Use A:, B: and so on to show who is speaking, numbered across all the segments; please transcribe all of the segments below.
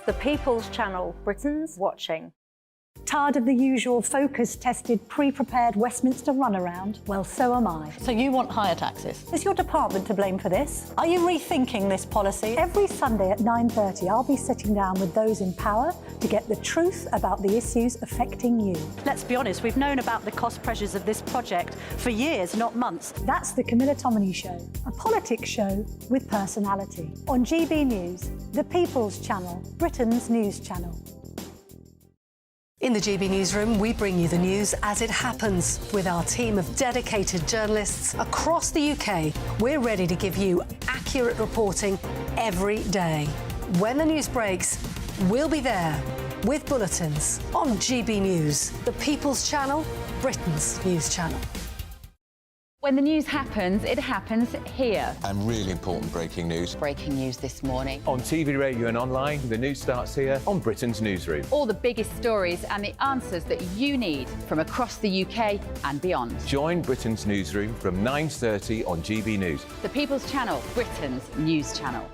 A: The People's Channel, Britain's watching.
B: Tired of the usual focus-tested, pre-prepared Westminster runaround? Well, so am I.
C: So you want higher taxes?
B: Is your department to blame for this? Are you rethinking this policy? Every Sunday at 9:30, I'll be sitting down with those in power to get the truth about the issues affecting you.
C: Let's be honest, we've known about the cost pressures of this project for years, not months.
B: That's the Camilla Tominey Show, a politics show with personality. On GB News, the People's Channel, Britain's news channel.
D: In the GB Newsroom, we bring you the news as it happens. With our team of dedicated journalists across the UK, we're ready to give you accurate reporting every day. When the news breaks, we'll be there with bulletins on GB News, the People's Channel, Britain's news channel.
E: When the news happens, it happens here.
F: And really important breaking news.
E: Breaking news this morning.
G: On TV, radio and online, the news starts here on Britain's Newsroom.
E: All the biggest stories and the answers that you need from across the UK and beyond.
G: Join Britain's Newsroom from 9:30 on GB News.
E: The People's Channel, Britain's news channel.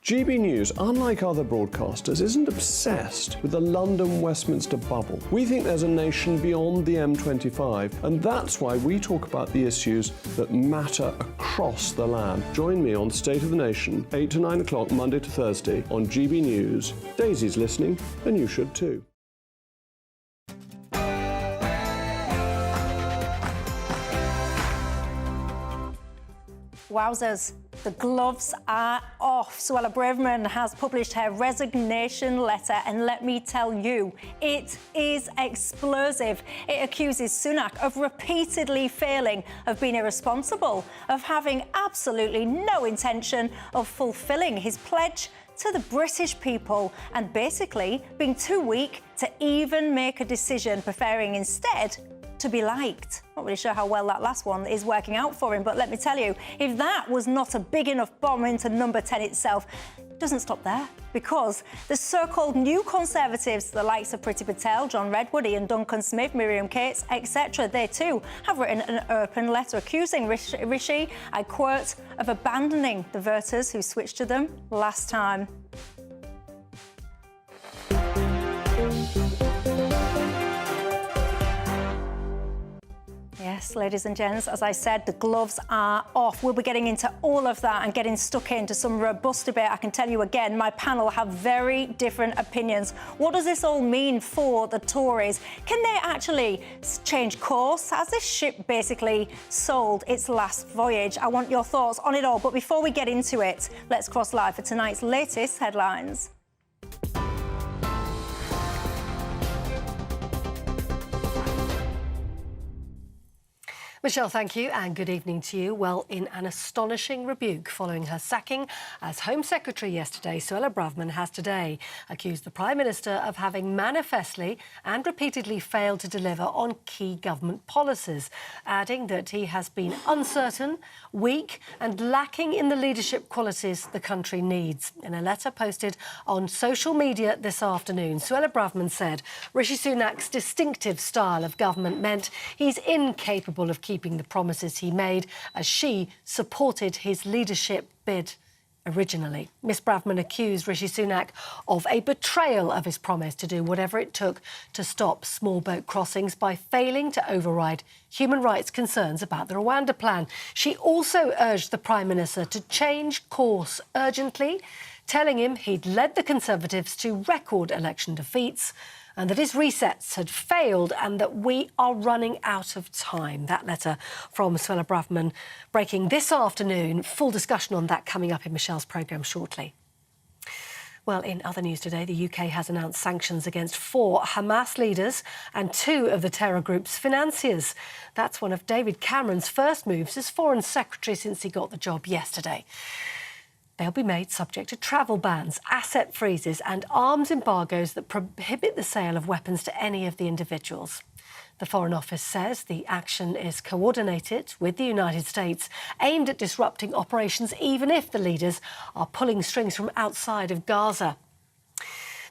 H: GB News, unlike other broadcasters, isn't obsessed with the London-Westminster bubble. We think there's a nation beyond the M25, and that's why we talk about the issues that matter across the land. Join me on State of the Nation, 8 to 9 o'clock, Monday to Thursday, on GB News. Daisy's listening, and you should too.
A: Wowzers, the gloves are off. Suella Braverman has published her resignation letter, and let me tell you, it is explosive. It accuses Sunak of repeatedly failing, of being irresponsible, of having absolutely no intention of fulfilling his pledge to the British people, and basically being too weak to even make a decision, preferring instead to be liked. Not really sure how well that last one is working out for him, but let me tell you, if that was not a big enough bomb into number 10 itself, it doesn't stop there, because the so-called new Conservatives, the likes of Priti Patel, John Redwood, Ian Duncan Smith, Miriam Cates, etc., they too have written an open letter accusing Rishi, I quote, of abandoning the voters who switched to them last time. Yes, ladies and gents, as I said, the gloves are off. We'll be getting into all of that and getting stuck into some robust debate. I can tell you again, my panel have very different opinions. What does this all mean for the Tories? Can they actually change course? Has this ship basically sold its last voyage? I want your thoughts on it all. But before we get into it, let's cross live for tonight's latest headlines.
D: Michelle, thank you, and good evening to you. Well, in an astonishing rebuke following her sacking as Home Secretary yesterday, Suella Braverman has today accused the Prime Minister of having manifestly and repeatedly failed to deliver on key government policies, adding that he has been uncertain, weak and lacking in the leadership qualities the country needs. In a letter posted on social media this afternoon, Suella Braverman said Rishi Sunak's distinctive style of government meant he's incapable of keeping the promises he made, as she supported his leadership bid originally. Ms Braverman accused Rishi Sunak of a betrayal of his promise to do whatever it took to stop small boat crossings by failing to override human rights concerns about the Rwanda plan. She also urged the Prime Minister to change course urgently, telling him he'd led the Conservatives to record election defeats and that his resets had failed and that we are running out of time. That letter from Suella Braverman breaking this afternoon. Full discussion on that coming up in Michelle's programme shortly. Well, in other news today, the UK has announced sanctions against 4 Hamas leaders and 2 of the terror group's financiers. That's one of David Cameron's first moves as Foreign Secretary since he got the job yesterday. They'll be made subject to travel bans, asset freezes and arms embargoes that prohibit the sale of weapons to any of the individuals. The Foreign Office says the action is coordinated with the United States, aimed at disrupting operations even if the leaders are pulling strings from outside of Gaza.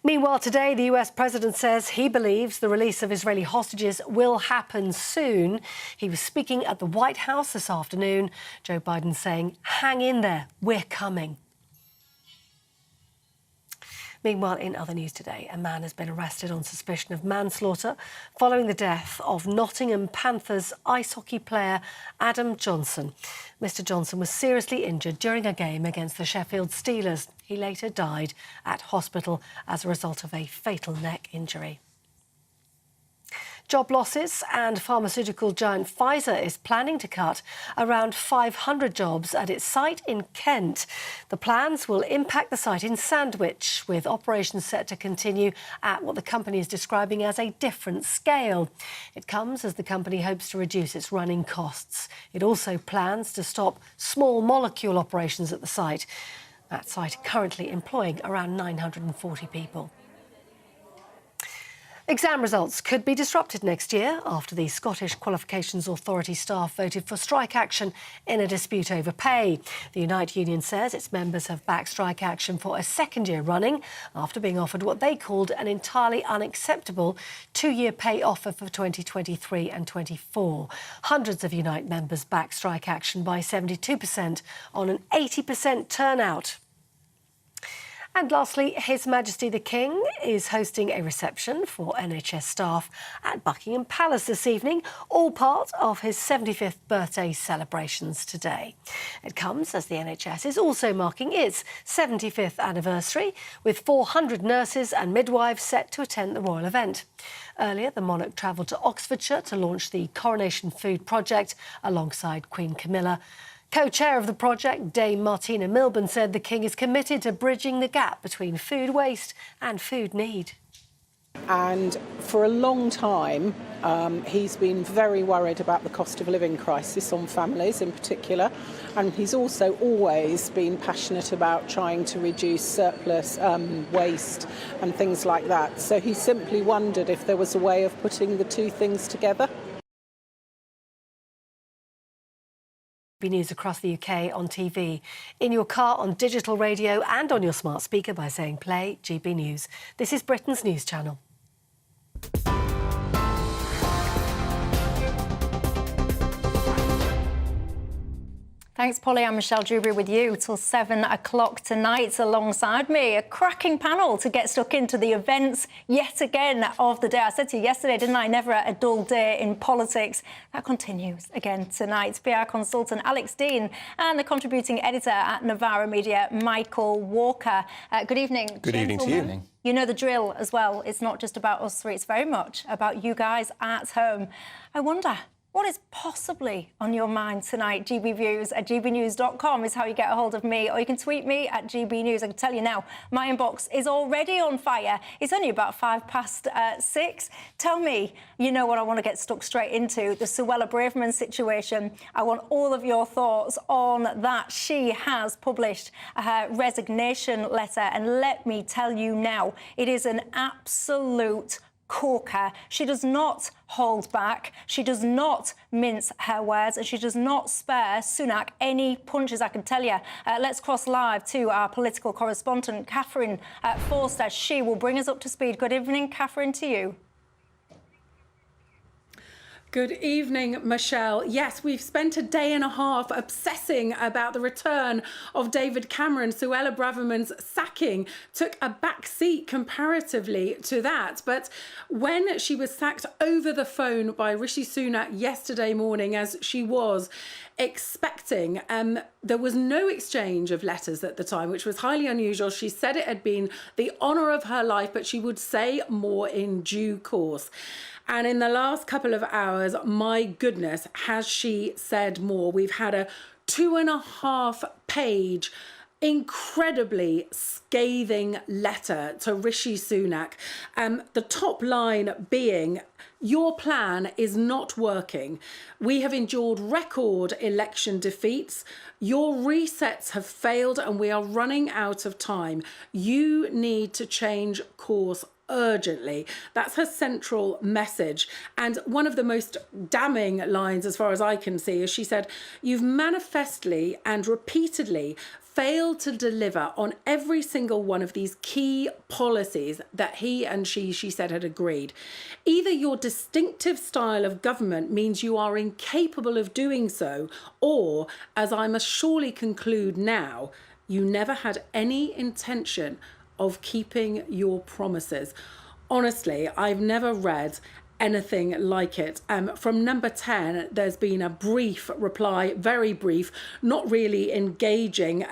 D: Meanwhile, today, the US president says he believes the release of Israeli hostages will happen soon. He was speaking at the White House this afternoon. Joe Biden saying, hang in there, we're coming. Meanwhile, in other news today, a man has been arrested on suspicion of manslaughter following the death of Nottingham Panthers ice hockey player Adam Johnson. Mr. Johnson was seriously injured during a game against the Sheffield Steelers. He later died at hospital as a result of a fatal neck injury. Job losses, and pharmaceutical giant Pfizer is planning to cut around 500 jobs at its site in Kent. The plans will impact the site in Sandwich, with operations set to continue at what the company is describing as a different scale. It comes as the company hopes to reduce its running costs. It also plans to stop small molecule operations at the site. That site currently employing around 940 people. Exam results could be disrupted next year after the Scottish Qualifications Authority staff voted for strike action in a dispute over pay. The Unite Union says its members have backed strike action for a second year running after being offered what they called an entirely unacceptable two-year pay offer for 2023 and 24. Hundreds of Unite members backed strike action by 72% on an 80% turnout. And lastly, His Majesty the King is hosting a reception for NHS staff at Buckingham Palace this evening, all part of his 75th birthday celebrations today. It comes as the NHS is also marking its 75th anniversary, with 400 nurses and midwives set to attend the royal event. Earlier, the monarch travelled to Oxfordshire to launch the Coronation Food Project alongside Queen Camilla. Co-chair of the project, Dame Martina Milburn, said the King is committed to bridging the gap between food waste and food need.
I: And for a long time, he's been very worried about the cost of living crisis on families in particular. And he's also always been passionate about trying to reduce surplus waste and things like that. So he simply wondered if there was a way of putting the two things together.
D: News across the UK on TV, in your car, on digital radio and on your smart speaker by saying play GB News. This is Britain's news channel.
A: Thanks, Polly. I'm Michelle Dewberry with you till 7 o'clock tonight. Alongside me, a cracking panel to get stuck into the events yet again of the day. I said to you yesterday, didn't I? Never a dull day in politics. That continues again tonight. PR consultant Alex Dean and the contributing editor at Novara Media, Michael Walker. Good evening,
F: Good evening to you.
A: You know the drill as well. It's not just about us three. It's very much about you guys at home. I wonder, what is possibly on your mind tonight? GB Views at gbnews.com is how you get a hold of me, or you can tweet me at GB News. I can tell you now, my inbox is already on fire. It's only about 6:05. Tell me, you know what I want to get stuck straight into, the Suella Braverman situation. I want all of your thoughts on that. She has published her resignation letter, and let me tell you now, it is an absolute corker. She does not hold back. She does not mince her words, and she does not spare Sunak any punches, I can tell you. Let's cross live to our political correspondent, Catherine Forster. She will bring us up to speed. Good evening, Catherine, to you.
J: Good evening, Michelle. Yes, we've spent a day and a half obsessing about the return of David Cameron. Suella Braverman's sacking took a back seat comparatively to that. But when she was sacked over the phone by Rishi Sunak yesterday morning, as she was expecting, there was no exchange of letters at the time, which was highly unusual. She said it had been the honour of her life, but she would say more in due course. And in the last couple of hours, my goodness, has she said more. We've had a 2.5-page, incredibly scathing letter to Rishi Sunak. The top line being, your plan is not working. We have endured record election defeats. Your resets have failed and we are running out of time. You need to change course urgently. That's her central message. And one of the most damning lines, as far as I can see, is she said, you've manifestly and repeatedly failed to deliver on every single one of these key policies that he and she said had agreed. Either your distinctive style of government means you are incapable of doing so, or, as I must surely conclude now, you never had any intention of keeping your promises. Honestly, I've never read anything like it. From number 10, there's been a brief reply, very brief, not really engaging,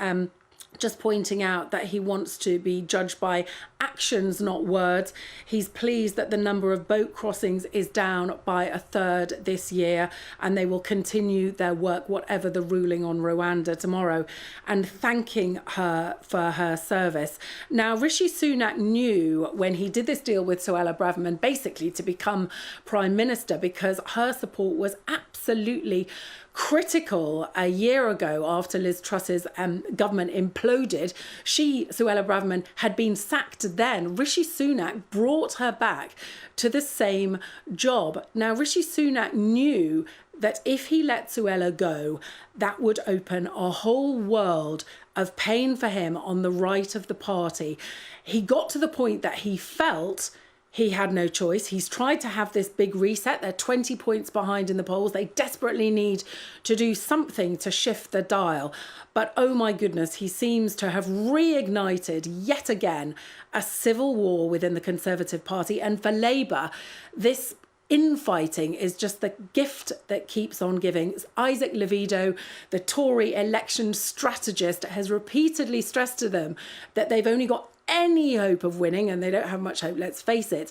J: just pointing out that he wants to be judged by actions, not words. He's pleased that the number of boat crossings is down by a third this year, and they will continue their work, whatever the ruling on Rwanda tomorrow, and thanking her for her service. Now, Rishi Sunak knew when he did this deal with Suella Braverman basically to become Prime Minister, because her support was absolutely critical a year ago after Liz Truss's government imploded. Suella Braverman, had been sacked then. Rishi Sunak brought her back to the same job. Now, Rishi Sunak knew that if he let Suella go, that would open a whole world of pain for him on the right of the party. He got to the point that he felt he had no choice. He's tried to have this big reset. They're 20 points behind in the polls. They desperately need to do something to shift the dial. But oh my goodness, he seems to have reignited yet again a civil war within the Conservative Party. And for Labour, this infighting is just the gift that keeps on giving. Isaac Levido, the Tory election strategist, has repeatedly stressed to them that they've only got any hope of winning, and they don't have much hope, let's face it,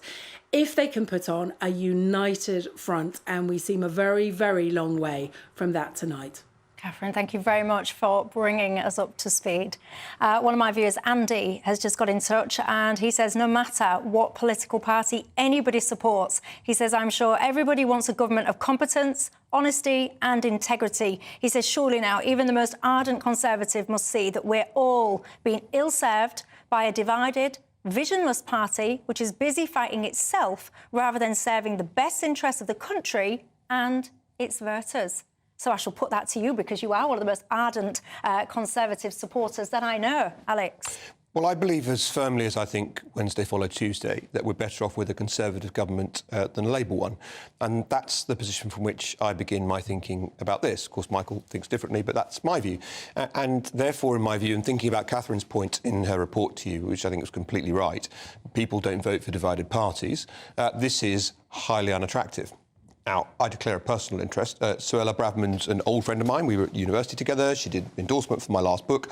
J: if they can put on a united front. And we seem a very, very long way from that tonight.
A: Catherine, thank you very much for bringing us up to speed. One of my viewers, Andy, has just got in touch, and he says no matter what political party anybody supports, he says, I'm sure everybody wants a government of competence, honesty and integrity. He says, surely now, even the most ardent Conservative must see that we're all being ill-served by a divided, visionless party which is busy fighting itself rather than serving the best interests of the country and its voters. So I shall put that to you, because you are one of the most ardent Conservative supporters that I know, Alex.
F: Well, I believe as firmly as I think Wednesday followed Tuesday that we're better off with a Conservative government than a Labour one. And that's the position from which I begin my thinking about this. Of course, Michael thinks differently, but that's my view. And therefore, in my view, and thinking about Catherine's point in her report to you, which I think was completely right, people don't vote for divided parties, this is highly unattractive. Now, I declare a personal interest. Suella Braverman's an old friend of mine. We were at university together. She did endorsement for my last book.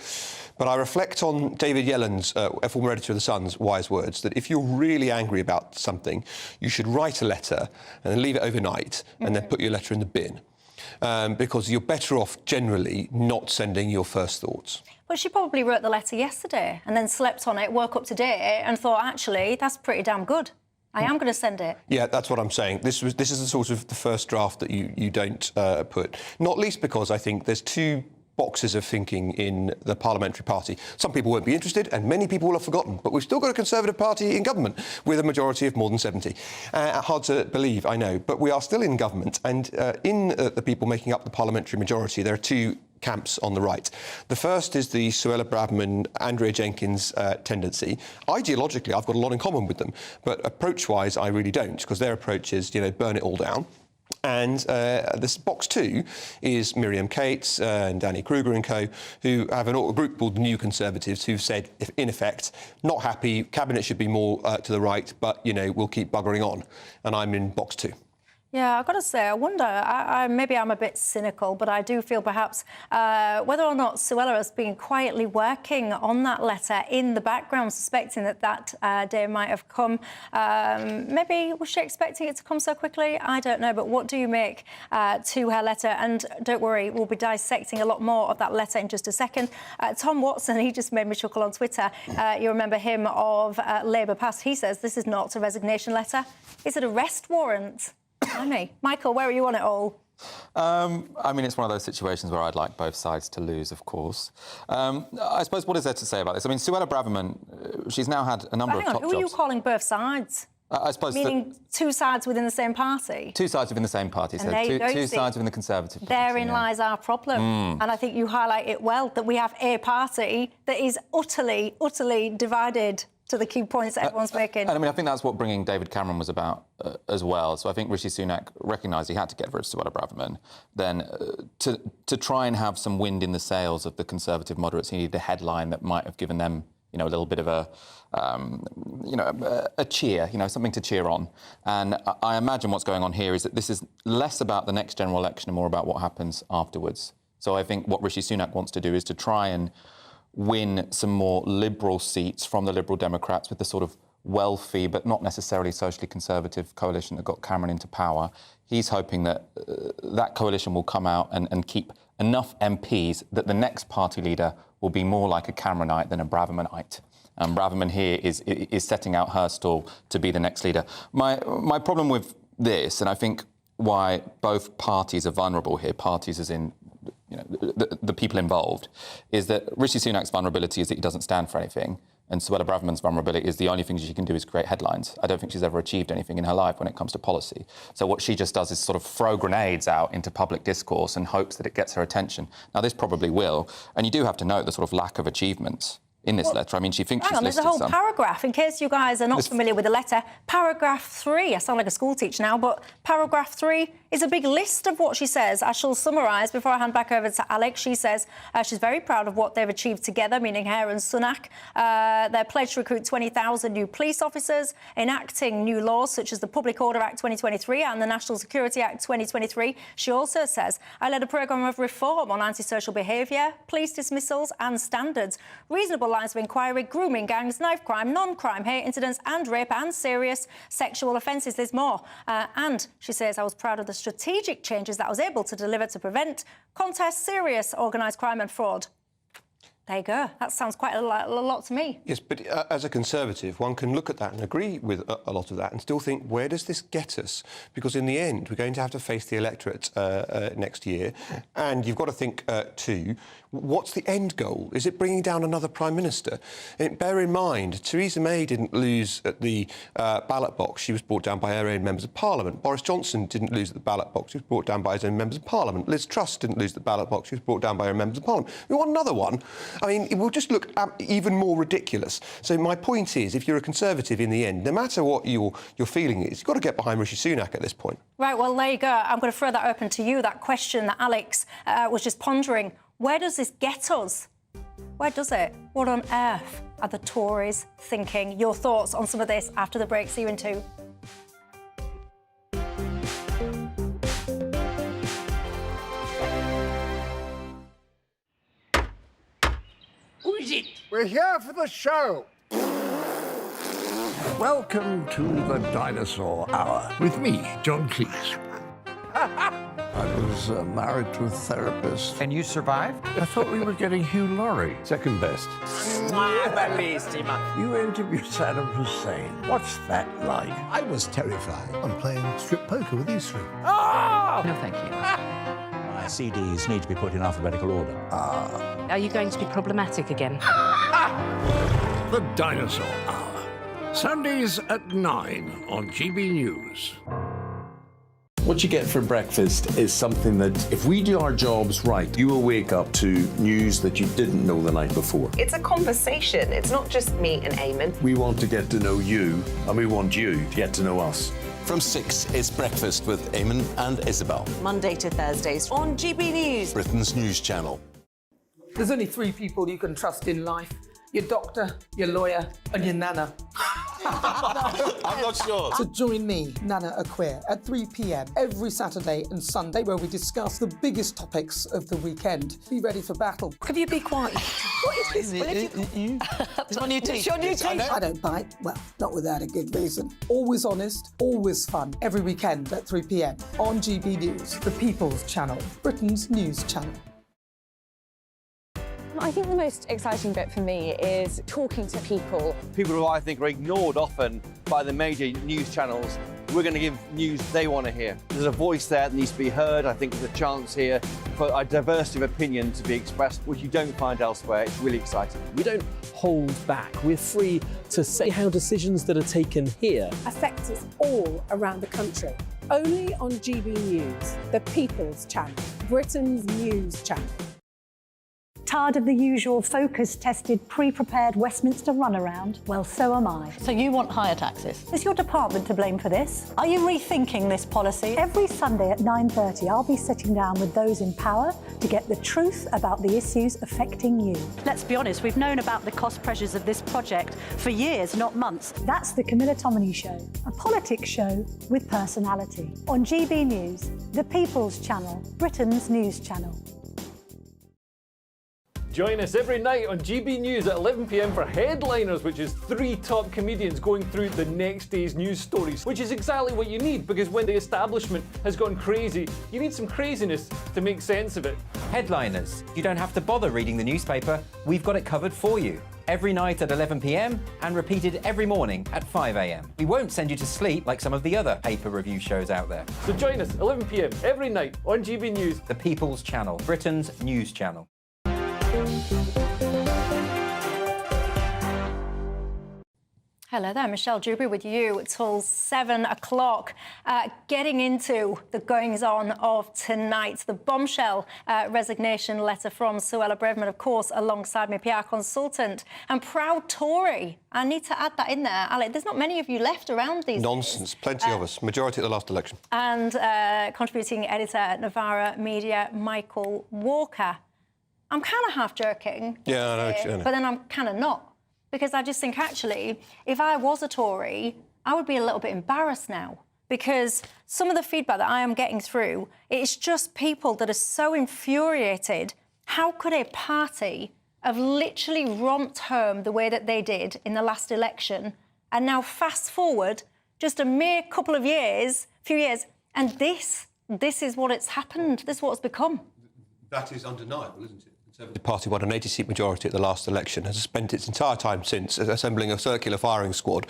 F: But I reflect on David Yellen's, a former editor of The Sun's, wise words, that if you're really angry about something, you should write a letter and then leave it overnight and then put your letter in the bin. Because you're better off generally not sending your first thoughts.
A: But she probably wrote the letter yesterday and then slept on it, woke up today and thought, actually, that's pretty damn good. I am going to send it. Yeah, that's what I'm saying. This is the sort of the first draft that you don't put. Not least because I think there's two boxes of thinking in the parliamentary party. Some people won't be interested and many people will have forgotten, but we've still got a Conservative party in government with a majority of more than 70. Hard to believe, I know, but we are still in government, and in the people making up the parliamentary majority, there are two camps on the right. The first is the Suella Braverman, Andrea Jenkins tendency. Ideologically, I've got a lot in common with them, but approach-wise, I really don't, because their approach is, burn it all down. And this box two is Miriam Cates and Danny Kruger and co, who have a group called New Conservatives, who've said, in effect, not happy, cabinet should be more to the right, but, we'll keep buggering on. And I'm in box two. Yeah, I've got to say, I wonder, maybe I'm a bit cynical, but I do feel perhaps whether or not Suella has been quietly working on that letter in the background, suspecting that day might have come. Maybe was she expecting it to come so quickly? I don't know, but what do you make to her letter? And don't worry, we'll be dissecting a lot more of that letter in just a second. Tom Watson, he just made me chuckle on Twitter. You remember him of Labour Past. He says this is not a resignation letter. It's an arrest warrant. Michael, where are you on it all?
K: It's one of those situations where I'd like both sides to lose, of course. I suppose, what is there to say about this? Suella Braverman, she's now had a number of top jobs. Who are you calling both sides? I suppose... Meaning two sides within the same party? Two sides within the same party, so two sides within the Conservative Party. Therein lies our problem. And I think you highlight it well, that we have a party that is utterly, utterly divided to the key points that everyone's making. And I think that's what bringing David Cameron was about as well. So I think Rishi Sunak recognised he had to get rid of Suella Braverman. Then to try and have some wind in the sails of the Conservative moderates, he needed a headline that might have given them a little bit of a cheer, something to cheer on. And I imagine what's going on here is that this is less about the next general election and more about what happens afterwards. So I think what Rishi Sunak wants to do is to try and win some more Liberal seats from the Liberal Democrats with the sort of wealthy but not necessarily socially conservative coalition that got Cameron into power. He's hoping that that coalition will come out and keep enough MPs that the next party leader will be more like a Cameronite than a Bravermanite. Braverman here is setting out her stall to be the next leader. My problem with this, and I think why both parties are vulnerable here, parties as in the people involved, is that Rishi Sunak's vulnerability is that he doesn't stand for anything, and Suella Braverman's vulnerability is the only thing she can do is create headlines. I don't think she's ever achieved anything in her life when it comes to policy. So what she just does is sort of throw grenades out into public discourse and hopes that it gets her attention. Now, this probably will, and you do have to note the sort of lack of achievements in this letter. I mean, she thinks she's listed
A: there's a whole paragraph, in case you guys are not familiar with the letter. Paragraph 3, I sound like a school teacher now, but paragraph 3 is a big list of what she says. I shall summarise before I hand back over to Alex. She says she's very proud of what they've achieved together, meaning her and Sunak. They're pledged to recruit 20,000 new police officers, enacting new laws such as the Public Order Act 2023 and the National Security Act 2023. She also says, I led a programme of reform on antisocial behaviour, police dismissals and standards, reasonable lines of inquiry, grooming gangs, knife crime, non-crime, hate incidents and rape and serious sexual offences. There's more. And she says, I was proud of the strategic changes that I was able to deliver to prevent, contest serious organised crime and fraud. There you go. That sounds quite a lot to me.
F: Yes, but as a Conservative, one can look at that and agree with a lot of that and still think, where does this get us? Because in the end, we're going to have to face the electorate next year. And you've got to think, too, what's the end goal? Is it bringing down another Prime Minister? And bear in mind, Theresa May didn't lose at the ballot box. She was brought down by her own members of Parliament. Boris Johnson didn't lose at the ballot box. He was brought down by his own members of Parliament. Liz Truss didn't lose at the ballot box. She was brought down by her members of Parliament. We want another one. I mean, it will just look even more ridiculous. So my point is, if you're a Conservative in the end, no matter what your feeling is, you've got to get behind Rishi Sunak at this point.
A: Right, well, there you go. I'm going to throw that open to you, that question that Alex was just pondering. Where does this get us? Where does it? What on earth are the Tories thinking? Your thoughts on some of this after the break. See you in 2.
L: Who is it? We're here for the show. Welcome to the Dinosaur Hour with me, John Cleese. I was married to a therapist.
M: And you survived?
L: I thought we were getting Hugh Laurie.
H: Second best.
L: You interviewed Saddam Hussein. What's that like?
N: I was terrified. I'm playing strip poker with these three.
L: Ah!
M: No, thank you.
N: My CDs need to be put in alphabetical order.
O: Are you going to be problematic again?
L: The Dinosaur Hour. Sundays at 9 on GBNews.
P: What you get for breakfast is something that, if we do our jobs right, you will wake up to news that you didn't know the night before.
Q: It's a conversation. It's not just me and Eamon.
P: We want to get to know you, and we want you to get to know us.
R: From 6, it's Breakfast with Eamon and Isabel.
Q: Monday to Thursdays on GB News,
R: Britain's news channel.
S: There's only 3 people you can trust in life. Your doctor, your lawyer, and your nana.
R: I'm not sure.
S: So join me, Nana Aquare, at 3 p.m. every Saturday and Sunday, where we discuss the biggest topics of the weekend. Be ready for battle. Could you be quiet? What is this?
Q: It's my new teeth.
S: It's your new teeth. I don't bite. Well, not without a good reason. Always honest, always fun. Every weekend at 3 p.m. on GB News, the People's Channel, Britain's news channel.
T: I think the most exciting bit for me is talking to people.
U: People who I think are ignored often by the major news channels. We're going to give news they want to hear. There's a voice there that needs to be heard. I think there's a chance here for a diversity of opinion to be expressed, which you don't find elsewhere. It's really exciting.
V: We don't hold back. We're free to say how decisions that are taken here
W: affect us all around the country. Only on GB News, the People's Channel, Britain's news channel.
B: Tired of the usual focus-tested, pre-prepared Westminster runaround? Well, so am I.
C: So you want higher taxes?
B: Is your department to blame for this? Are you rethinking this policy? Every Sunday at 9:30, I'll be sitting down with those in power to get the truth about the issues affecting you. Let's be honest, we've known about the cost pressures of this project for years, not months. That's the Camilla Tominey Show, a politics show with personality. On GB News, the People's Channel, Britain's news channel.
M: Join us every night on GB News at 11 p.m. for Headliners, which is 3 top comedians going through the next day's news stories, which is exactly what you need, because when the establishment has gone crazy, you need some craziness to make sense of it.
X: Headliners. You don't have to bother reading the newspaper. We've got it covered for you. Every night at 11 p.m. and repeated every morning at 5 a.m. We won't send you to sleep like some of the other paper review shows out there.
M: So join us 11 p.m. every night on GB News.
X: The People's Channel, Britain's news channel.
A: Hello there, Michelle Dewberry with you till 7 o'clock. Getting into the goings-on of tonight, the bombshell resignation letter from Suella Braverman, of course, alongside my PR consultant and proud Tory. I need to add that in there, Alec. There's not many of you left around these
F: Nonsense.
A: days.
F: Plenty of us. Majority at the last election.
A: And contributing editor at Novara Media, Michael Walker. I'm kind of half joking.
F: Yeah, I know.
A: But then I'm kind of not. Because I just think, actually, if I was a Tory, I would be a little bit embarrassed now. Because some of the feedback that I am getting through, it's just people that are so infuriated. How could a party have literally romped home the way that they did in the last election, and now fast forward just a mere couple of years, few years, and this is what it's happened. This is what it's become.
F: That is undeniable, isn't it? The Conservative Party won an 80-seat majority at the last election, has spent its entire time since assembling a circular firing squad,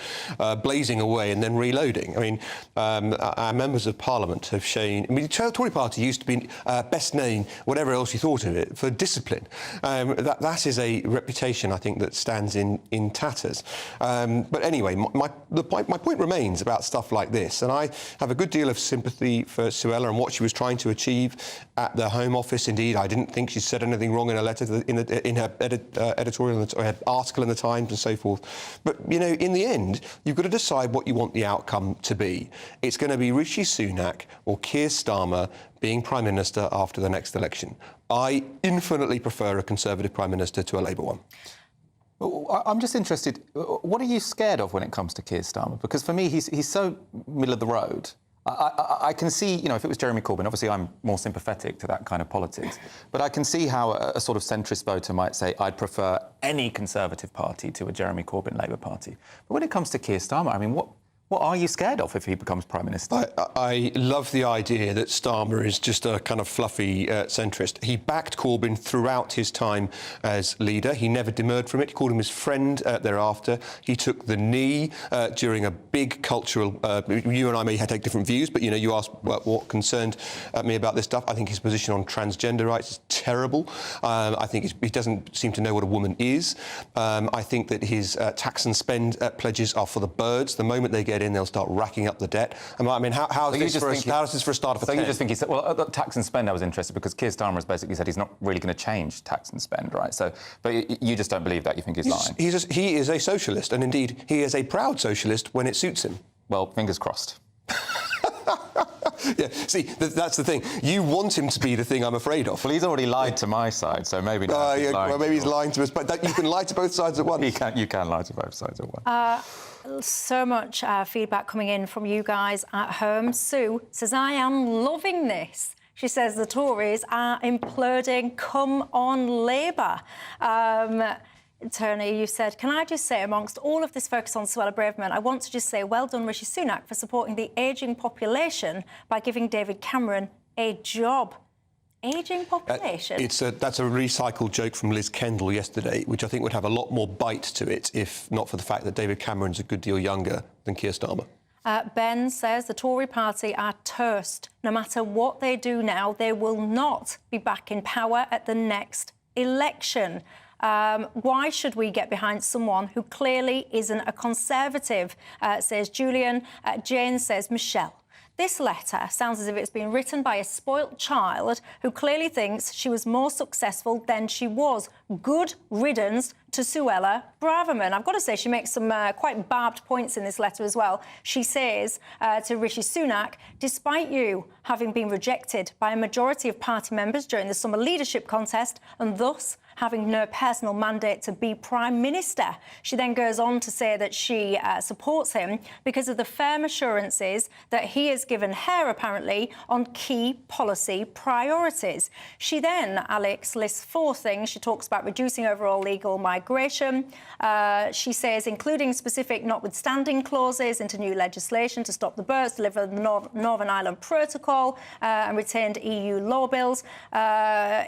F: blazing away and then reloading. I mean, our members of Parliament have shown... I mean, the Tory Party used to be best known, whatever else you thought of it, for discipline. That is a reputation, I think, that stands in tatters. But anyway, my point remains about stuff like this, and I have a good deal of sympathy for Suella and what she was trying to achieve at the Home Office. Indeed, I didn't think she said anything wrong in a letter in her editorial, or her article in the Times and so forth. But, you know, in the end, you've got to decide what you want the outcome to be. It's going to be Rishi Sunak or Keir Starmer being Prime Minister after the next election. I infinitely prefer a Conservative Prime Minister to a Labour one.
K: I'm just interested, what are you scared of when it comes to Keir Starmer? Because for me, he's so middle of the road. I can see, you know, if it was Jeremy Corbyn, obviously I'm more sympathetic to that kind of politics, but I can see how a sort of centrist voter might say, I'd prefer any Conservative party to a Jeremy Corbyn Labour Party. But when it comes to Keir Starmer, I mean, what are you scared of if he becomes Prime Minister?
F: I love the idea that Starmer is just a kind of fluffy centrist. He backed Corbyn throughout his time as leader. He never demurred from it. He called him his friend thereafter. He took the knee during a big cultural... you and I may take different views, but, you know, you asked what concerned me about this stuff. I think his position on transgender rights is terrible. I think he doesn't seem to know what a woman is. I think that his tax and spend pledges are for the birds. The moment they get in, they'll start racking up the debt. I mean, how is this for a start of 10?
K: So you just think he said, well, tax and spend, I was interested because Keir Starmer has basically said he's not really going to change tax and spend, right? So, but you just don't believe that. You think he's lying.
F: He is a socialist, and indeed, he is a proud socialist when it suits him.
K: Well, fingers crossed.
F: Yeah, see, that's the thing. You want him to be the thing I'm afraid of.
K: Well, he's already lied to my side, so maybe not.
F: Well, maybe he's lying to us, but you can lie to both sides at once.
K: You can lie to both sides at once.
A: So much feedback coming in from you guys at home. Sue says, I am loving this. She says the Tories are imploding. Come on, Labour. Tony, you said, can I just say, amongst all of this focus on Suella Braverman, I want to just say well done, Rishi Sunak, for supporting the ageing population by giving David Cameron a job. Ageing population?
F: That's a recycled joke from Liz Kendall yesterday, which I think would have a lot more bite to it if not for the fact that David Cameron's a good deal younger than Keir Starmer.
A: Ben says the Tory party are toast. No matter what they do now, they will not be back in power at the next election. Why should we get behind someone who clearly isn't a Conservative, says Julian. Jane says, Michelle, This letter sounds as if it's been written by a spoilt child who clearly thinks she was more successful than she was. Good riddance to Suella Braverman. I've got to say, she makes some quite barbed points in this letter as well. She says to Rishi Sunak, despite you having been rejected by a majority of party members during the summer leadership contest and thus having no personal mandate to be Prime Minister. She then goes on to say that she supports him because of the firm assurances that he has given her, apparently, on key policy priorities. She then, Alex, lists 4 things. She talks about reducing overall legal migration. She says including specific notwithstanding clauses into new legislation to stop the boats, deliver the Northern Ireland Protocol and retained EU law bills,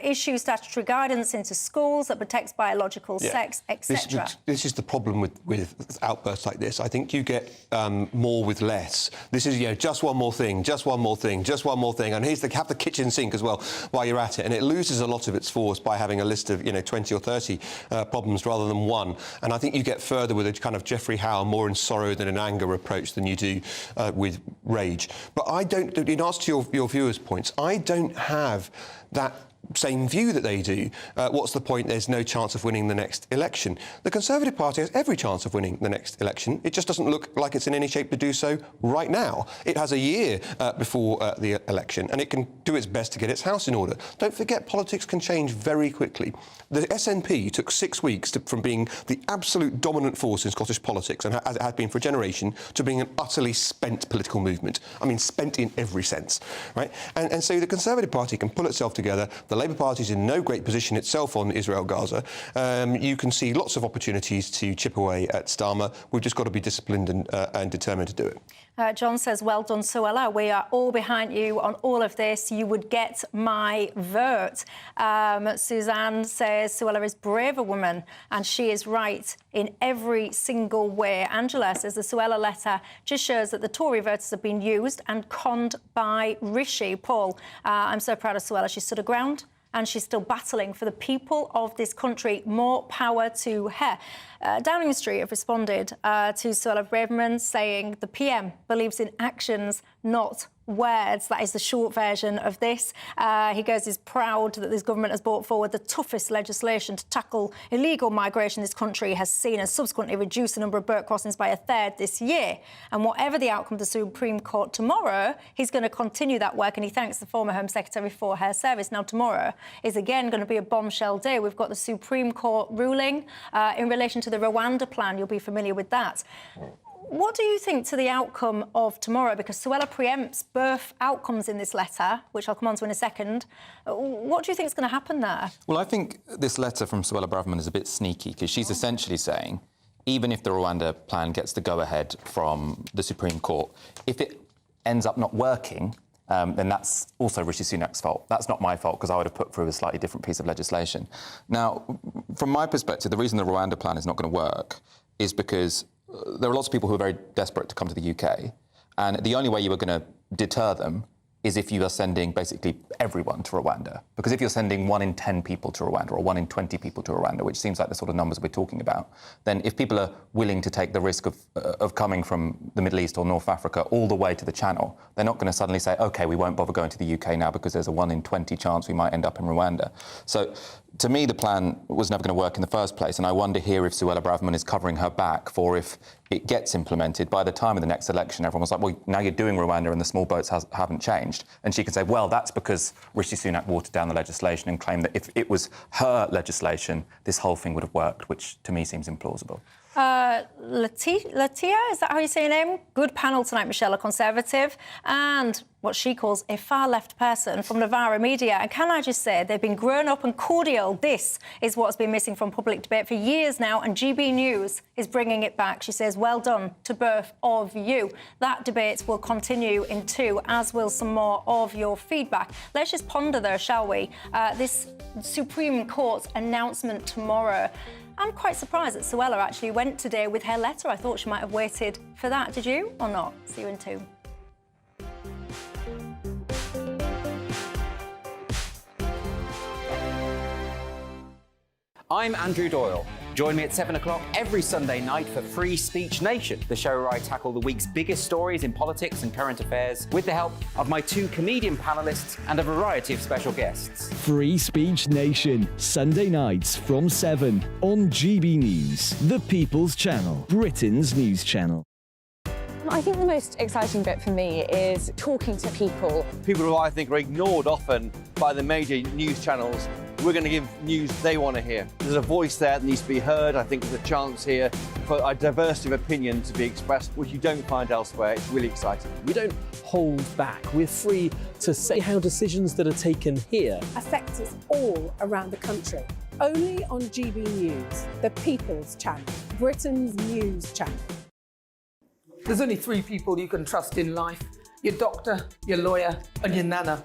A: issue statutory guidance into schools that protects biological sex, etc.
F: This is the problem with outbursts like this. I think you get more with less. This is, just one more thing, just one more thing, just one more thing. And have the kitchen sink as well while you're at it. And it loses a lot of its force by having a list of, 20 or 30 problems rather than one. And I think you get further with a kind of Geoffrey Howe, more in sorrow than in anger approach than you do with rage. But I don't, in answer to your viewers' points, I don't have that same view that they do. What's the point? There's no chance of winning the next election. The Conservative Party has every chance of winning the next election. It just doesn't look like it's in any shape to do so right now. It has a year before the election, and it can do its best to get its house in order. Don't forget, politics can change very quickly. The SNP took 6 weeks from being the absolute dominant force in Scottish politics, and as it had been for a generation, to being an utterly spent political movement. I mean, spent in every sense, right? And so the Conservative Party can pull itself together. The Labour Party's in no great position itself on Israel-Gaza. You can see lots of opportunities to chip away at Starmer. We've just got to be disciplined and determined to do it.
A: John says, well done, Suella. We are all behind you on all of this. You would get my vote. Suzanne says Suella is brave a woman, and she is right in every single way. Angela says the Suella letter just shows that the Tory voters have been used and conned by Rishi. Paul, I'm so proud of Suella. She stood her ground, and she's still battling for the people of this country. More power to her. Downing Street have responded to Suella Braverman, saying the PM believes in actions, not words. That is the short version of this. He goes, he's proud that this government has brought forward the toughest legislation to tackle illegal migration this country has seen, and subsequently reduced the number of boat crossings by 1/3 this year. And whatever the outcome of the Supreme Court tomorrow, he's going to continue that work, and he thanks the former Home Secretary for her service. Now, tomorrow is again going to be a bombshell day. We've got the Supreme Court ruling in relation to the Rwanda plan. You'll be familiar with that. What do you think to the outcome of tomorrow? Because Suella preempts both outcomes in this letter, which I'll come on to in a second. What do you think is going to happen there?
K: Well, I think this letter from Suella Braverman is a bit sneaky, because she's essentially saying, even if the Rwanda plan gets the go-ahead from the Supreme Court, if it ends up not working, then that's also Rishi Sunak's fault. That's not my fault, because I would have put through a slightly different piece of legislation. Now, from my perspective, the reason the Rwanda plan is not going to work is because there are lots of people who are very desperate to come to the UK, and the only way you are going to deter them is if you are sending basically everyone to Rwanda. Because if you're sending 1 in 10 people to Rwanda, or 1 in 20 people to Rwanda, which seems like the sort of numbers we're talking about, then if people are willing to take the risk of coming from the Middle East or North Africa all the way to the Channel, they're not going to suddenly say, OK, we won't bother going to the UK now because there's a 1 in 20 chance we might end up in Rwanda. So, to me, the plan was never going to work in the first place, and I wonder here if Suella Braverman is covering her back for if it gets implemented. By the time of the next election, everyone was like, well, now you're doing Rwanda and the small boats haven't changed. And she could say, well, that's because Rishi Sunak watered down the legislation and claimed that if it was her legislation, this whole thing would have worked, which to me seems implausible.
A: Latia, is that how you say your name? Good panel tonight, Michelle, a Conservative, and what she calls a far-left person from Novara Media. And can I just say, they've been grown up and cordial. This is what's been missing from public debate for years now, and GB News is bringing it back. She says, well done to both of you. That debate will continue in 2, as will some more of your feedback. Let's just ponder, though, shall we? This Supreme Court announcement tomorrow. I'm quite surprised that Suella actually went today with her letter. I thought she might have waited for that. Did you or not? See you in 2.
X: I'm Andrew Doyle. Join me at 7 o'clock every Sunday night for Free Speech Nation, the show where I tackle the week's biggest stories in politics and current affairs with the help of my 2 comedian panellists and a variety of special guests.
C: Free Speech Nation, Sunday nights from 7 on GB News, the People's Channel, Britain's news channel.
T: I think the most exciting bit for me is talking to people.
U: People who I think are ignored often by the major news channels. We're going to give news they want to hear. There's a voice there that needs to be heard. I think there's a chance here for a diversity of opinion to be expressed, which you don't find elsewhere. It's really exciting.
V: We don't hold back. We're free to say how decisions that are taken here
W: affect us all around the country. Only on GB News, the People's Channel, Britain's news channel.
S: There's only 3 people you can trust in life. Your doctor, your lawyer, and your nana.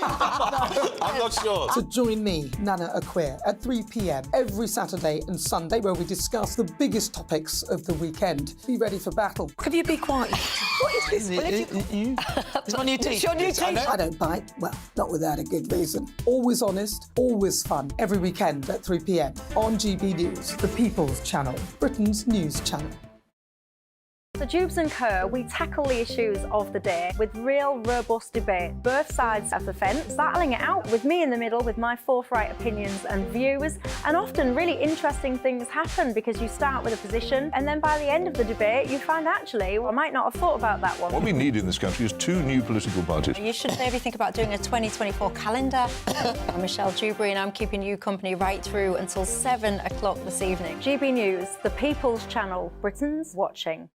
R: I'm not sure.
S: So join me, Nana Aquare, at 3 p.m. every Saturday and Sunday, where we discuss the biggest topics of the weekend. Be ready for battle.
Q: Could you be quiet? What is this? It's your new teeth.
S: It's your new teeth. I don't bite. Well, not without a good reason. Always honest, always fun. Every weekend at 3 p.m. on GB News, the People's Channel, Britain's news channel.
A: So Dewbs and Co, we tackle the issues of the day with real robust debate, both sides of the fence, battling it out with me in the middle with my forthright opinions and views. And often really interesting things happen because you start with a position and then by the end of the debate you find actually, well, I might not have thought about that one.
L: What we need in this country is 2 new political parties.
A: You should maybe think about doing a 2024 calendar. I'm Michelle Dewberry and I'm keeping you company right through until 7 o'clock this evening. GB News, the People's Channel, Britain's watching.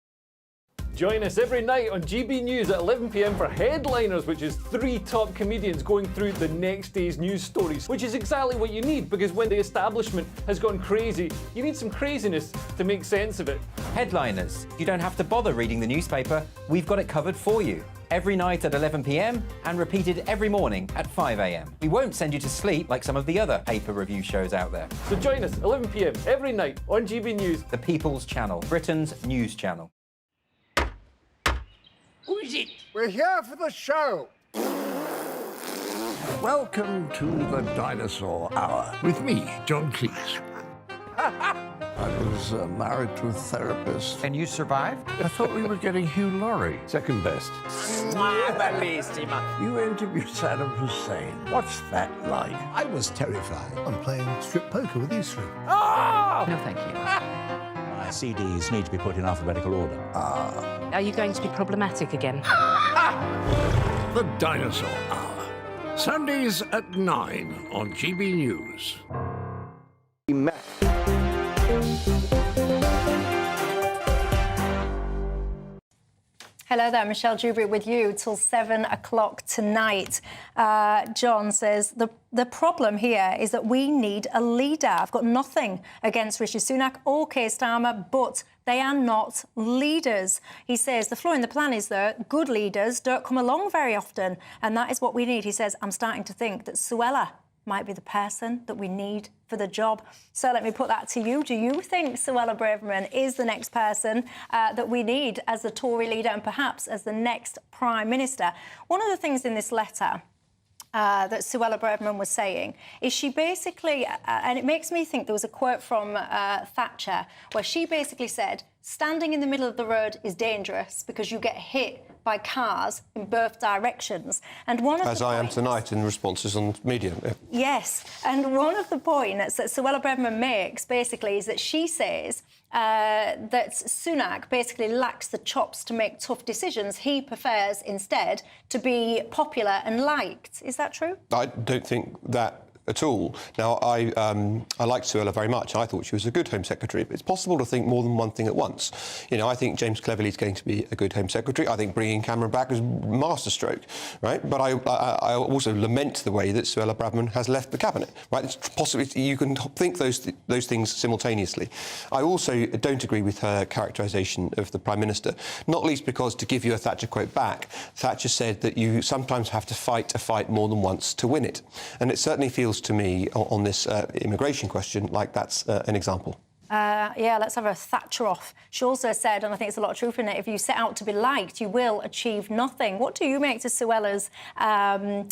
M: Join us every night on GB News at 11 p.m. for Headliners, which is 3 top comedians going through the next day's news stories, which is exactly what you need, because when the establishment has gone crazy, you need some craziness to make sense of it.
X: Headliners. You don't have to bother reading the newspaper. We've got it covered for you. Every night at 11 p.m. and repeated every morning at 5 a.m. We won't send you to sleep like some of the other paper review shows out there.
M: So join us 11 p.m. every night on GB News,
X: the People's Channel, Britain's news channel.
L: Who is it? We're here for the show. Welcome to the Dinosaur Hour with me, John Cleese. I was married to a therapist.
X: And you survived?
L: I thought we were getting Hugh Laurie. Second best. You interviewed Saddam Hussein. What's that like?
E: I was terrified. I'm playing strip poker with you 3.
L: Ah!
O: No, thank you.
N: My CDs need to be put in alphabetical order.
O: Are you going to be problematic again?
L: The Dinosaur Hour. Sundays at 9 on GB News.
A: Hello there, Michelle Dewberry with you till 7 o'clock tonight. John says, the problem here is that we need a leader. I've got nothing against Rishi Sunak or Keir Starmer, but they are not leaders. He says, the flaw in the plan is that good leaders don't come along very often, and that is what we need. He says, I'm starting to think that Suella might be the person that we need for the job. So let me put that to you. Do you think Suella Braverman is the next person that we need as the Tory leader and perhaps as the next Prime Minister? One of the things in this letter that Suella Braverman was saying is she basically, and it makes me think there was a quote from Thatcher where she basically said, standing in the middle of the road is dangerous because you get hit by cars in both directions. And one of
F: as I am tonight in responses on media.
A: Yes, and one of the points that Suella Braverman makes basically is that she says that Sunak basically lacks the chops to make tough decisions. He prefers instead to be popular and liked. Is that true?
F: I don't think that at all. Now, I liked Suella very much. I thought she was a good Home Secretary, but it's possible to think more than one thing at once. You know, I think James Cleverly is going to be a good Home Secretary. I think bringing Cameron back is masterstroke, right? But I also lament the way that Suella Braverman has left the Cabinet, right? It's possible you can think those things simultaneously. I also don't agree with her characterisation of the Prime Minister, not least because, to give you a Thatcher quote back, Thatcher said that you sometimes have to fight a fight more than once to win it. And it certainly feels to me on this immigration question like that's an example.
A: Yeah, let's have a Thatcher off. She also said, and I think there's a lot of truth in it, if you set out to be liked, you will achieve nothing. What do you make to Suella's kind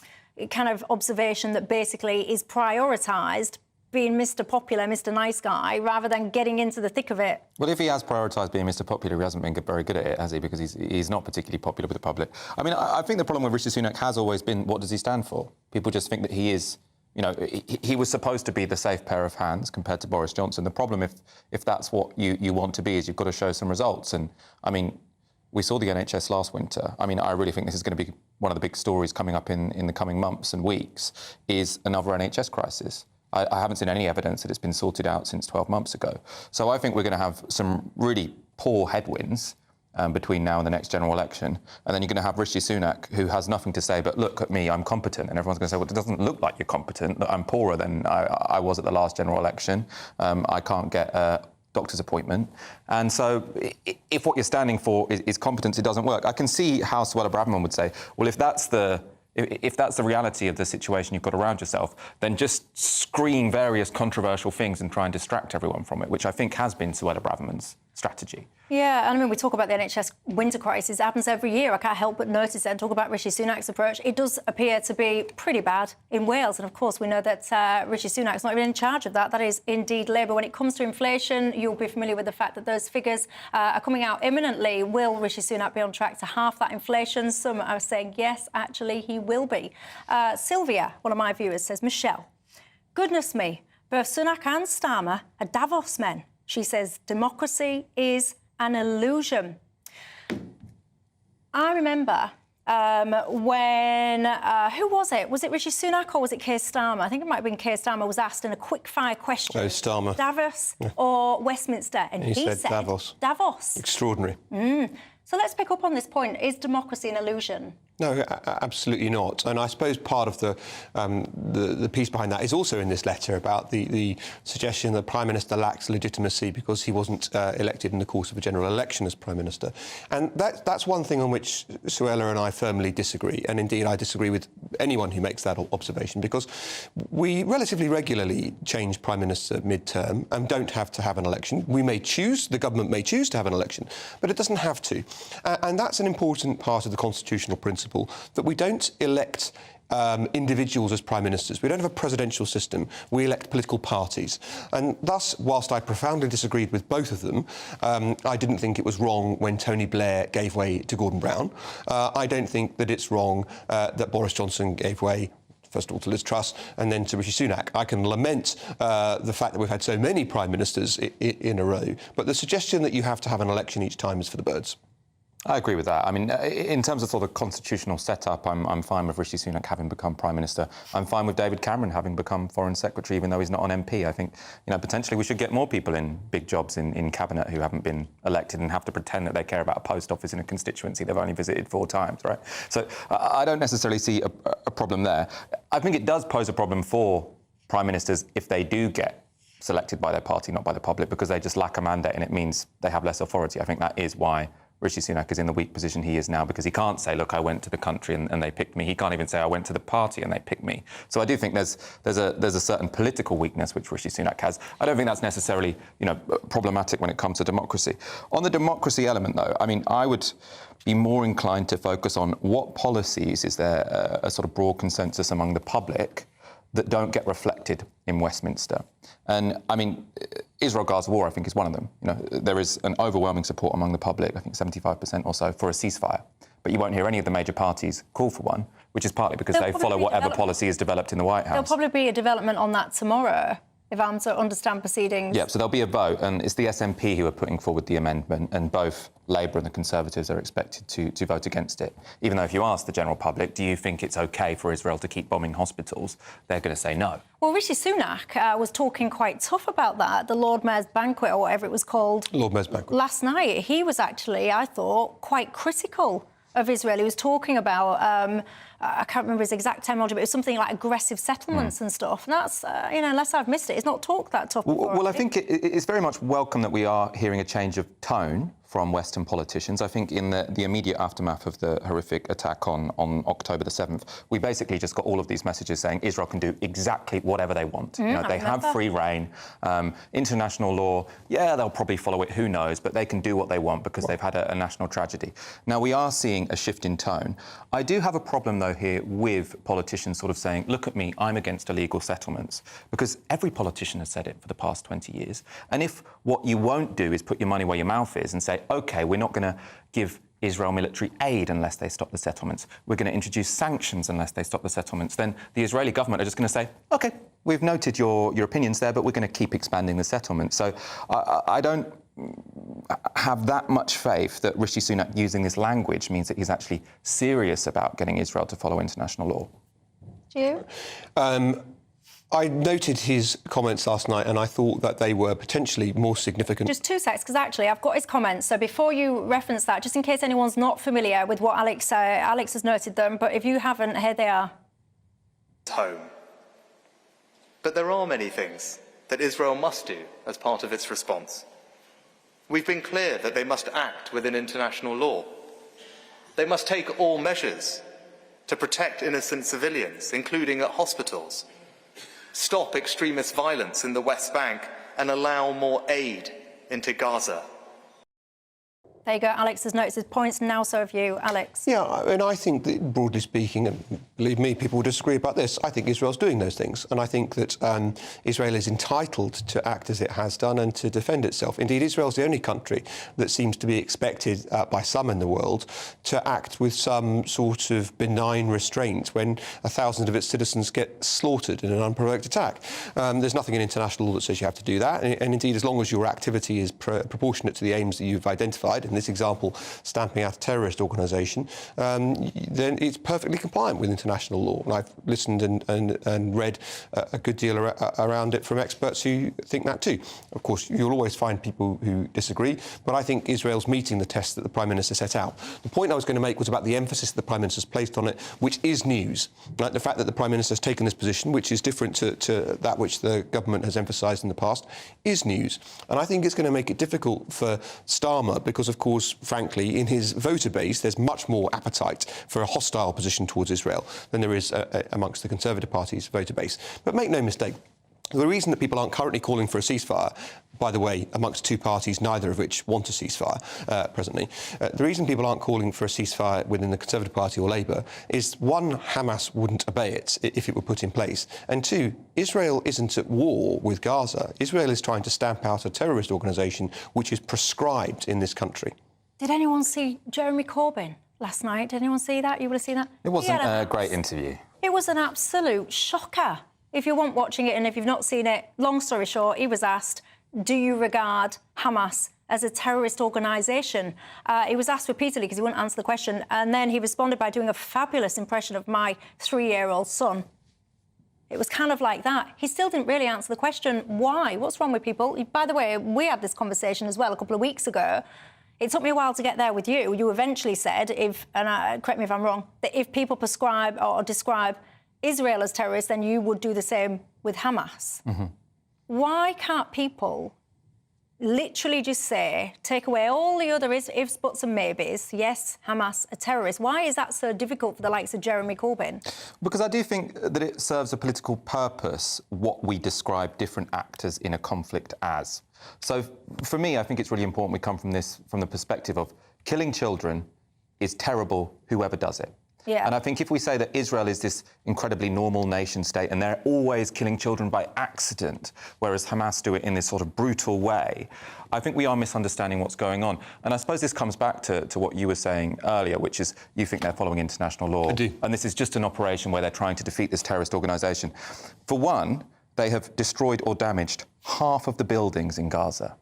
A: of observation that basically is prioritised being Mr. Popular, Mr. Nice Guy, rather than getting into the thick of it.
K: Well, if he has prioritised being Mr. Popular, he hasn't been very good at it, has he? Because he's not particularly popular with the public. I mean, I think the problem with Rishi Sunak has always been, what does he stand for? People just think that he is, you know, he was supposed to be the safe pair of hands compared to Boris Johnson. The problem, if that's what you want to be, is you've got to show some results. And, I mean, we saw the NHS last winter. I mean, I really think this is going to be one of the big stories coming up in the coming months and weeks, is another NHS crisis. I haven't seen any evidence that it's been sorted out since 12 months ago. So I think we're going to have some really poor headwinds between now and the next general election. And then you're going to have Rishi Sunak, who has nothing to say but, look at me, I'm competent. And everyone's going to say, well, it doesn't look like you're competent. I'm poorer than I was at the last general election. I can't get a doctor's appointment. And so if what you're standing for is competence, it doesn't work. I can see how Suella Braverman would say, well, if that's the reality of the situation you've got around yourself, then just scream various controversial things and try and distract everyone from it, which I think has been Suella Braverman's strategy.
A: Yeah, and I mean, we talk about the NHS winter crisis. It happens every year. I can't help but notice it and talk about Rishi Sunak's approach. It does appear to be pretty bad in Wales. And, of course, we know that Rishi Sunak's not even in charge of that. That is indeed Labour. When it comes to inflation, you'll be familiar with the fact that those figures are coming out imminently. Will Rishi Sunak be on track to halve that inflation? Some are saying, yes, actually, he will be. Sylvia, one of my viewers, says, Michelle, goodness me, both Sunak and Starmer are Davos men. She says, democracy is an illusion. I remember when, who was it? Was it Rishi Sunak or was it Keir Starmer? I think it might have been Keir Starmer was asked in a quick-fire question.
F: Oh, Starmer.
A: Davos or Westminster? And he said
F: Davos.
A: Davos.
F: Extraordinary.
A: So let's pick up on this point. Is democracy an illusion?
F: No, absolutely not. And I suppose part of the piece behind that is also in this letter about the suggestion that the Prime Minister lacks legitimacy because he wasn't elected in the course of a general election as Prime Minister. And that's one thing on which Suella and I firmly disagree. And indeed, I disagree with anyone who makes that observation, because we relatively regularly change Prime Minister mid-term and don't have to have an election. We may choose, the government may choose to have an election, but it doesn't have to. And that's an important part of the constitutional principle, that we don't elect individuals as prime ministers. We don't have a presidential system. We elect political parties. And thus, whilst I profoundly disagreed with both of them, I didn't think it was wrong when Tony Blair gave way to Gordon Brown. I don't think that it's wrong that Boris Johnson gave way, first of all, to Liz Truss and then to Rishi Sunak. I can lament the fact that we've had so many prime ministers in a row, but the suggestion that you have to have an election each time is for the birds.
K: I agree with that. I mean, in terms of sort of constitutional setup, I'm fine with Rishi Sunak having become Prime Minister. I'm fine with David Cameron having become Foreign Secretary, even though he's not an MP. I think, you know, potentially we should get more people in big jobs in Cabinet who haven't been elected and have to pretend that they care about a post office in a constituency they've only visited 4 times, right? So I don't necessarily see a problem there. I think it does pose a problem for Prime Ministers if they do get selected by their party, not by the public, because they just lack a mandate and it means they have less authority. I think that is why Rishi Sunak is in the weak position he is now, because he can't say, look, I went to the country and they picked me. He can't even say, I went to the party and they picked me. So I do think there's a certain political weakness which Rishi Sunak has. I don't think that's necessarily, you know, problematic when it comes to democracy. On the democracy element, though, I mean, I would be more inclined to focus on what policies is there a sort of broad consensus among the public that don't get reflected in Westminster. And, I mean, Israel-Gaza war, I think, is one of them. You know, there is an overwhelming support among the public, I think 75% or so, for a ceasefire. But you won't hear any of the major parties call for one, which is partly because they follow whatever policy is developed in the White House.
A: There'll probably be a development on that tomorrow, if I'm to understand proceedings.
K: Yeah, so there'll be a vote, and it's the SNP who are putting forward the amendment, and both Labour and the Conservatives are expected to vote against it. Even though if you ask the general public, do you think it's OK for Israel to keep bombing hospitals, they're going to say no.
A: Well, Rishi Sunak was talking quite tough about that at the Lord Mayor's banquet, or whatever it was called.
F: Lord Mayor's banquet.
A: Last night, he was actually, I thought, quite critical of Israel. He was talking about, I can't remember his exact terminology, but it was something like aggressive settlements and stuff. And that's, you know, unless I've missed it, it's not talked that tough before.
K: Well, I think it's very much welcome that we are hearing a change of tone from Western politicians. I think in the immediate aftermath of the horrific attack on October the 7th, we basically just got all of these messages saying Israel can do exactly whatever they want. They have free reign. International law, yeah, they'll probably follow it, who knows, but they can do what they want because they've had a national tragedy. Now, we are seeing a shift in tone. I do have a problem, though, here with politicians sort of saying, look at me, I'm against illegal settlements, because every politician has said it for the past 20 years. And if what you won't do is put your money where your mouth is and say, OK, we're not going to give Israel military aid unless they stop the settlements, we're going to introduce sanctions unless they stop the settlements, then the Israeli government are just going to say, OK, we've noted your opinions there, but we're going to keep expanding the settlement. So I don't have that much faith that Rishi Sunak using this language means that he's actually serious about getting Israel to follow international law.
A: Do you?
F: I noted his comments last night and I thought that they were potentially more significant.
A: Just 2 secs, because actually I've got his comments. So before you reference that, just in case anyone's not familiar with what Alex has noted them, but if you haven't, here they are.
D: Home. But there are many things that Israel must do as part of its response. We've been clear that they must act within international law. They must take all measures to protect innocent civilians, including at hospitals, stop extremist violence in the West Bank and allow more aid into Gaza.
A: There you go. Alex has noticed his points, now so have you, Alex.
F: Yeah, and I think that, broadly speaking, and believe me, people will disagree about this, I think Israel's doing those things. And I think that Israel is entitled to act as it has done and to defend itself. Indeed, Israel's the only country that seems to be expected by some in the world to act with some sort of benign restraint when thousands of its citizens get slaughtered in an unprovoked attack. There's nothing in international law that says you have to do that. And indeed, as long as your activity is proportionate to the aims that you've identified, in this example, stamping out a terrorist organisation, then it's perfectly compliant with international law. And I've listened and read a good deal around it from experts who think that too. Of course, you'll always find people who disagree, but I think Israel's meeting the test that the Prime Minister set out. The point I was going to make was about the emphasis that the Prime Minister's placed on it, which is news. Like the fact that the Prime Minister has taken this position, which is different to that which the government has emphasised in the past, is news. And I think it's going to make it difficult for Starmer because, of course, frankly, in his voter base, there's much more appetite for a hostile position towards Israel than there is amongst the Conservative Party's voter base. But make no mistake, the reason that people aren't currently calling for a ceasefire, by the way, amongst two parties, neither of which want a ceasefire presently, the reason people aren't calling for a ceasefire within the Conservative Party or Labour is, one, Hamas wouldn't obey it if it were put in place, and two, Israel isn't at war with Gaza. Israel is trying to stamp out a terrorist organisation which is prescribed in this country.
A: Did anyone see Jeremy Corbyn last night? Did anyone see that? You would have seen that?
K: It wasn't a great interview.
A: It was an absolute shocker. If you weren't watching it and if you've not seen it, long story short, he was asked, do you regard Hamas as a terrorist organisation? He was asked repeatedly because he wouldn't answer the question, and then he responded by doing a fabulous impression of my 3-year-old son. It was kind of like that. He still didn't really answer the question. Why? What's wrong with people? By the way, we had this conversation as well a couple of weeks ago. It took me a while to get there with you. You eventually said, correct me if I'm wrong, that if people prescribe or describe Israel as terrorists, then you would do the same with Hamas. Mm-hmm. Why can't people literally just say, take away all the other ifs, buts and maybes, yes, Hamas are terrorists? Why is that so difficult for the likes of Jeremy Corbyn?
K: Because I do think that it serves a political purpose, what we describe different actors in a conflict as. So, for me, I think it's really important we come from the perspective of killing children is terrible, whoever does it.
A: Yeah.
K: And I think if we say that Israel is this incredibly normal nation state and they're always killing children by accident, whereas Hamas do it in this sort of brutal way, I think we are misunderstanding what's going on. And I suppose this comes back to what you were saying earlier, which is you think they're following international law.
F: I do.
K: And this is just an operation where they're trying to defeat this terrorist organisation. For one, they have destroyed or damaged half of the buildings in Gaza.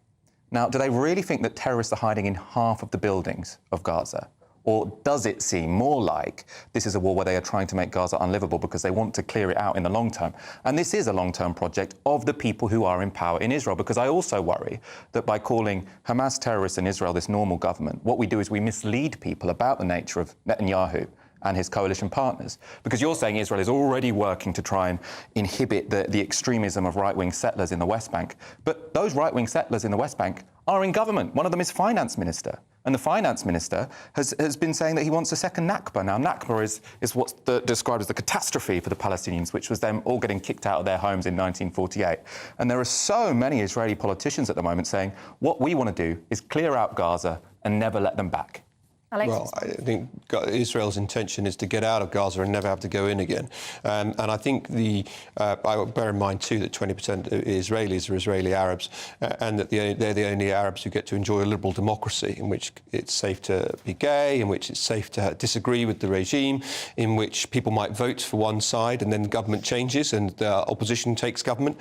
K: Now, do they really think that terrorists are hiding in half of the buildings of Gaza? Or does it seem more like this is a war where they are trying to make Gaza unlivable because they want to clear it out in the long term? And this is a long-term project of the people who are in power in Israel, because I also worry that by calling Hamas terrorists in Israel this normal government, what we do is we mislead people about the nature of Netanyahu and his coalition partners. Because you're saying Israel is already working to try and inhibit the extremism of right-wing settlers in the West Bank. But those right-wing settlers in the West Bank are in government. One of them is finance minister. And the finance minister has been saying that he wants a second Nakba. Now, Nakba is what's described as the catastrophe for the Palestinians, which was them all getting kicked out of their homes in 1948. And there are so many Israeli politicians at the moment saying, what we want to do is clear out Gaza and never let them back.
F: Well, I think Israel's intention is to get out of Gaza and never have to go in again. And I think I bear in mind, too, that 20% of Israelis are Israeli Arabs and that they're the only Arabs who get to enjoy a liberal democracy in which it's safe to be gay, in which it's safe to disagree with the regime, in which people might vote for one side and then the government changes and the opposition takes government.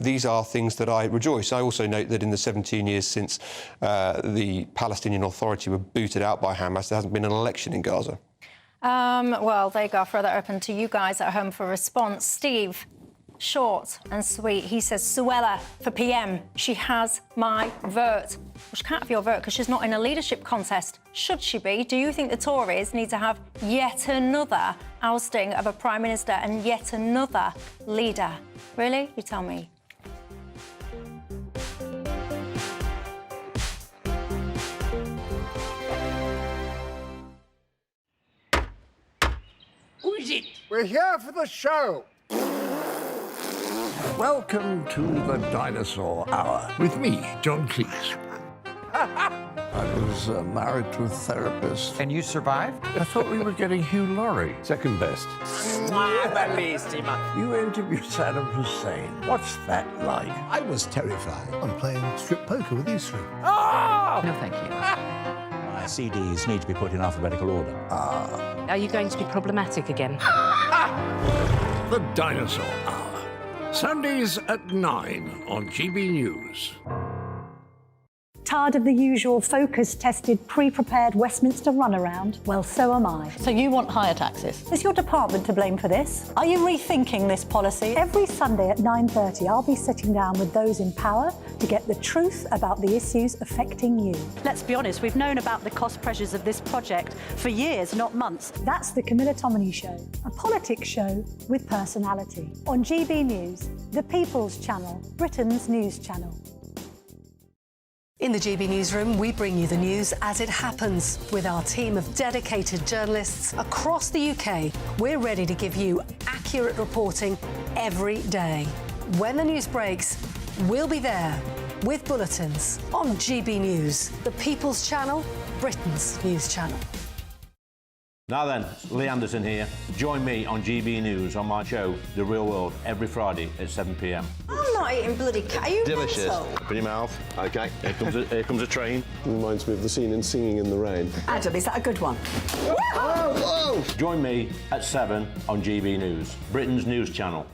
F: These are things that I rejoice. I also note that in the 17 years since the Palestinian Authority were booted out by Hamas, there hasn't been an election in Gaza.
A: Well, there you go. I'll throw that open to you guys at home for a response. Steve, short and sweet. He says, Suella for PM. She has my vote. Well, she can't have your vote because she's not in a leadership contest. Should she be? Do you think the Tories need to have yet another ousting of a Prime Minister and yet another leader? Really? You tell me.
L: Who is it? We're here for the show. Welcome to the Dinosaur Hour with me, John Cleese. I was married to a therapist.
N: And you survived?
L: I thought we were getting Hugh Laurie. Second best. You interviewed Saddam Hussein. What's that like?
E: I was terrified. I'm playing strip poker with these three.
L: Oh!
O: No, thank you.
N: My CDs need to be put in alphabetical order.
O: Are you going to be problematic again?
L: The Dinosaur Hour. Sundays at 9 on GB News.
B: Tired of the usual focus-tested, pre-prepared Westminster runaround? Well, so am I.
G: So you want higher taxes?
B: Is your department to blame for this? Are you rethinking this policy? Every Sunday at 9:30, I'll be sitting down with those in power to get the truth about the issues affecting you.
G: Let's be honest, we've known about the cost pressures of this project for years, not months.
B: That's the Camilla Tominey Show, a politics show with personality. On GB News, the People's Channel, Britain's news channel.
H: In the GB Newsroom, we bring you the news as it happens. With our team of dedicated journalists across the UK, we're ready to give you accurate reporting every day. When the news breaks, we'll be there with bulletins on GB News, the People's Channel, Britain's news channel.
N: Now then, Lee Anderson here. Join me on GB News on my show, The Real World, every Friday at 7 p.m.
Q: I'm not eating bloody cat. Are you
P: Delicious.
Q: mental?
P: Put in your mouth. OK, here comes a train. Reminds me of the scene in Singing in the Rain.
H: Adam, is that a good one?
P: Whoa!
N: Join me at 7 on GB News, Britain's news channel.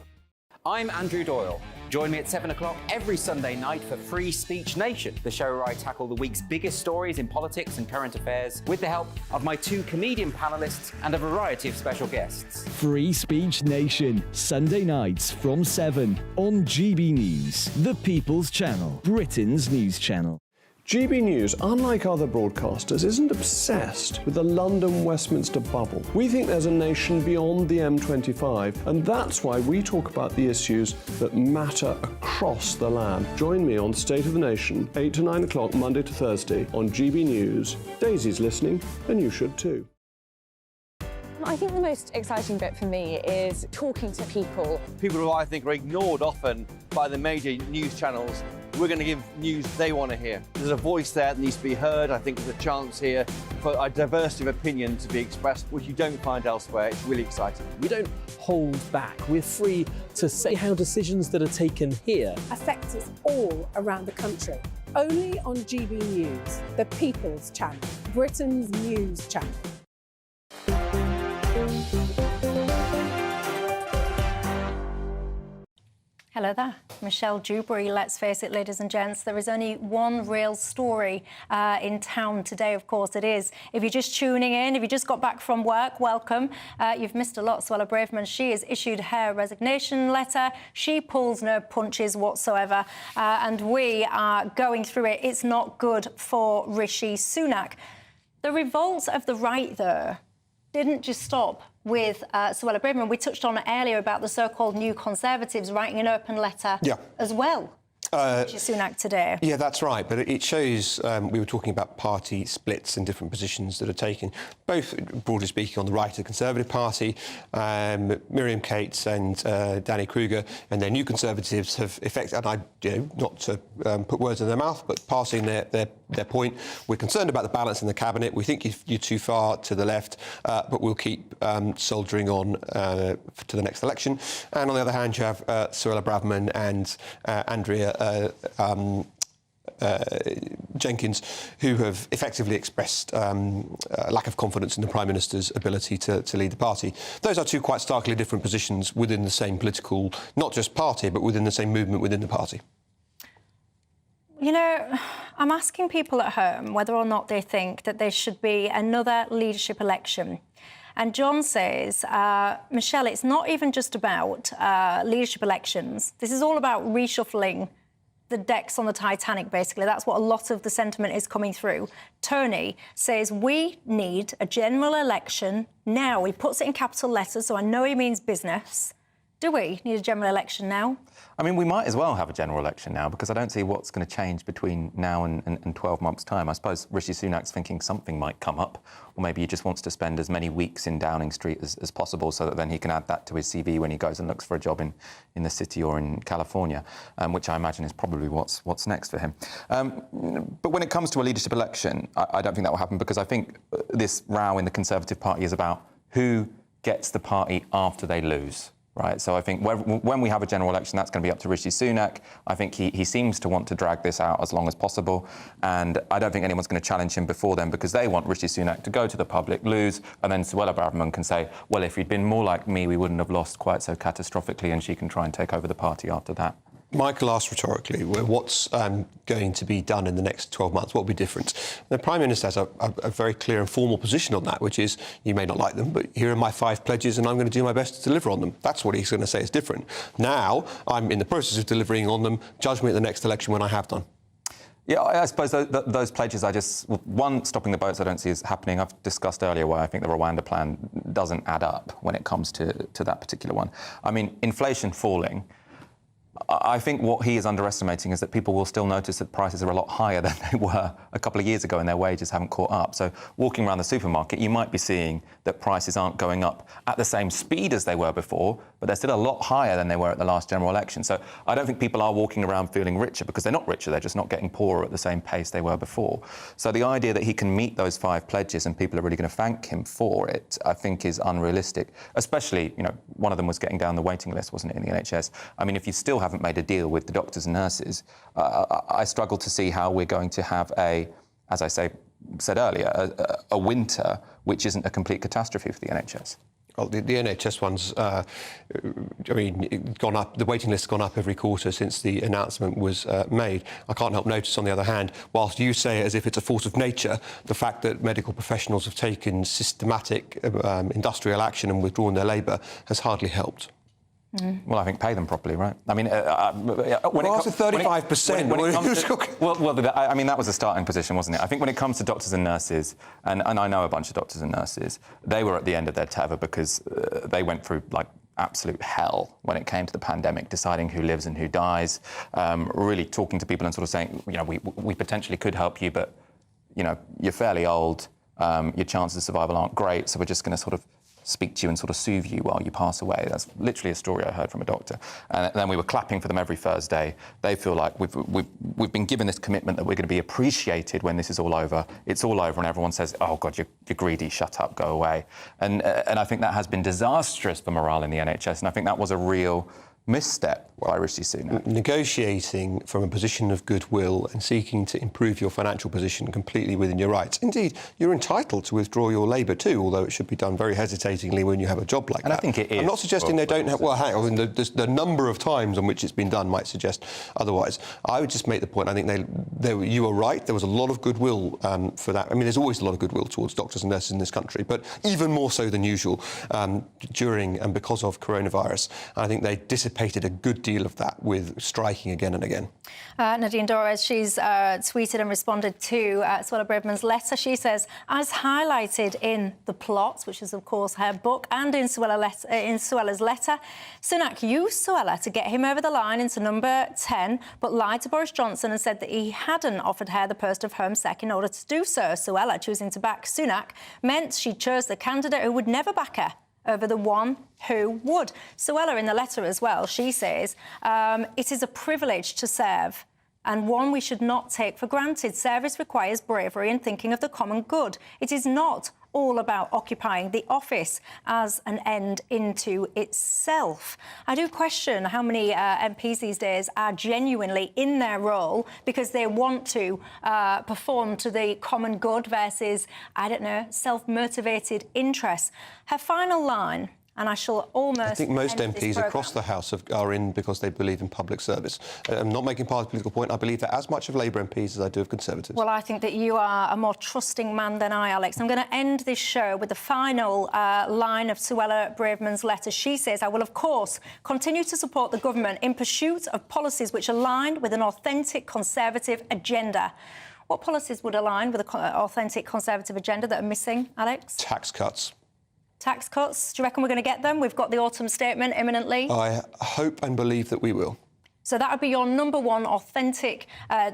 X: I'm Andrew Doyle. Join me at 7 o'clock every Sunday night for Free Speech Nation, the show where I tackle the week's biggest stories in politics and current affairs with the help of my two comedian panellists and a variety of special guests.
C: Free Speech Nation, Sunday nights from 7 on GB News, the People's Channel, Britain's news channel.
P: GB News, unlike other broadcasters, isn't obsessed with the London-Westminster bubble. We think there's a nation beyond the M25, and that's why we talk about the issues that matter across the land. Join me on State of the Nation, 8 to 9 o'clock, Monday to Thursday, on GB News. Daisy's listening, and you should too.
T: I think the most exciting bit for me is talking to people.
U: People who I think are ignored often by the major news channels. We're going to give news they want to hear. There's a voice there that needs to be heard. I think there's a chance here for a diversity of opinion to be expressed, which you don't find elsewhere. It's really exciting.
V: We don't hold back. We're free to say how decisions that are taken here
W: affect us all around the country. Only on GB News, the People's Channel, Britain's news channel.
A: Hello there, Michelle Dewberry. Let's face it, ladies and gents, there is only one real story in town today, of course it is. If you're just tuning in, if you just got back from work, welcome. You've missed a lot. Suella Braverman, she has issued her resignation letter. She pulls no punches whatsoever, and we are going through it. It's not good for Rishi Sunak. The revolt of the right, though, didn't just stop with Suella Braverman. We touched on it earlier about the so-called New Conservatives writing an open letter as well. Sunak today.
F: Yeah, that's right. But it shows, we were talking about party splits and different positions that are taken, both, broadly speaking, on the right of the Conservative Party. Miriam Cates and Danny Kruger and their New Conservatives have not to put words in their mouth, but passing their point. We're concerned about the balance in the cabinet. We think you're too far to the left, but we'll keep soldiering on to the next election. And on the other hand, you have Suella Braverman and Andrea Jenkins, who have effectively expressed lack of confidence in the Prime Minister's ability to lead the party. Those are two quite starkly different positions within the same political, not just party, but within the same movement within the party.
A: You know, I'm asking people at home whether or not they think that there should be another leadership election. And John says, Michelle, it's not even just about leadership elections. This is all about reshuffling the decks on the Titanic, basically. That's what a lot of the sentiment is coming through. Tony says, we need a general election now. He puts it in capital letters, so I know he means business. Do we need a general election now?
K: I mean, we might as well have a general election now, because I don't see what's going to change between now and 12 months' time. I suppose Rishi Sunak's thinking something might come up, or maybe he just wants to spend as many weeks in Downing Street as possible, so that then he can add that to his CV when he goes and looks for a job in the city or in California, which I imagine is probably what's next for him. But when it comes to a leadership election, I don't think that will happen, because I think this row in the Conservative Party is about who gets the party after they lose. Right, so I think when we have a general election, that's going to be up to Rishi Sunak. I think he seems to want to drag this out as long as possible, and I don't think anyone's going to challenge him before then, because they want Rishi Sunak to go to the public, lose, and then Suella Braverman can say, well, if he'd been more like me, we wouldn't have lost quite so catastrophically, and she can try and take over the party after that.
F: Michael asked rhetorically, what's going to be done in the next 12 months? What will be different? The Prime Minister has a very clear and formal position on that, which is, you may not like them, but here are my 5 pledges and I'm going to do my best to deliver on them. That's what he's going to say is different. Now, I'm in the process of delivering on them. Judge me at the next election when I have done.
K: Yeah, I suppose those pledges, one, stopping the boats I don't see is happening. I've discussed earlier why I think the Rwanda plan doesn't add up when it comes to that particular one. I mean, inflation falling, I think what he is underestimating is that people will still notice that prices are a lot higher than they were a couple of years ago and their wages haven't caught up. So walking around the supermarket, you might be seeing that prices aren't going up at the same speed as they were before, but they're still a lot higher than they were at the last general election. So I don't think people are walking around feeling richer, because they're not richer, they're just not getting poorer at the same pace they were before. So the idea that he can meet those 5 pledges and people are really going to thank him for it, I think is unrealistic. Especially, one of them was getting down the waiting list, wasn't it, in the NHS? I mean, if you still haven't made a deal with the doctors and nurses, I struggle to see how we're going to have as I said earlier, a winter which isn't a complete catastrophe for the NHS.
F: Well, the NHS one's, gone up. The waiting list has gone up every quarter since the announcement was made. I can't help notice, on the other hand, whilst you say it as if it's a force of nature, the fact that medical professionals have taken systematic industrial action and withdrawn their labour has hardly helped.
K: Well, I think pay them properly, right? I mean,
F: when it comes to 35%,
K: I mean, that was a starting position, wasn't it? I think when it comes to doctors and nurses, and I know a bunch of doctors and nurses, they were at the end of their tether, because they went through absolute hell when it came to the pandemic, deciding who lives and who dies, really talking to people and sort of saying, we potentially could help you, but you're fairly old, your chances of survival aren't great, so we're just going to sort of speak to you and sort of soothe you while you pass away. That's literally a story I heard from a doctor. And then we were clapping for them every Thursday. They feel like we've been given this commitment that we're going to be appreciated when this is all over. It's all over and everyone says, oh, God, you're greedy, shut up, go away. And I think that has been disastrous for morale in the NHS, and I think that was a real misstep by Rishi Sunak.
F: Negotiating from a position of goodwill and seeking to improve your financial position completely within your rights. Indeed, you're entitled to withdraw your labour too, although it should be done very hesitatingly when you have a job like that.
K: And I think it is.
F: I'm not suggesting they don't have... Well, hang on, the number of times on which it's been done might suggest otherwise. I would just make the point, I think you are right, there was a lot of goodwill for that. I mean, there's always a lot of goodwill towards doctors and nurses in this country, but even more so than usual during and because of coronavirus. I think they dissipated dissipated a good deal of that with striking again and again.
A: Nadine Dorres, she's tweeted and responded to Suella Braverman's letter. She says, as highlighted in The Plot, which is, of course, her book, and in Suella's letter, Sunak used Suella to get him over the line into number 10, but lied to Boris Johnson and said that he hadn't offered her the post of Home Sec in order to do so. Suella choosing to back Sunak meant she chose the candidate who would never back her over the one who would. Suella, in the letter as well, she says, it is a privilege to serve and one we should not take for granted. Service requires bravery and thinking of the common good. It is not all about occupying the office as an end into itself. I do question how many MPs these days are genuinely in their role because they want to perform to the common good versus, I don't know, self-motivated interests. Her final line, and I shall almost...
F: I think most MPs across the House are in because they believe in public service. I'm not making part of the political point. I believe that as much of Labour MPs as I do of Conservatives.
A: Well, I think that you are a more trusting man than I, Alex. I'm going to end this show with the final line of Suella Braverman's letter. She says, I will, of course, continue to support the government in pursuit of policies which align with an authentic Conservative agenda. What policies would align with an authentic Conservative agenda that are missing, Alex?
F: Tax cuts.
A: Tax cuts, do you reckon we're going to get them? We've got the autumn statement imminently.
F: I hope and believe that we will.
A: So that would be your number one authentic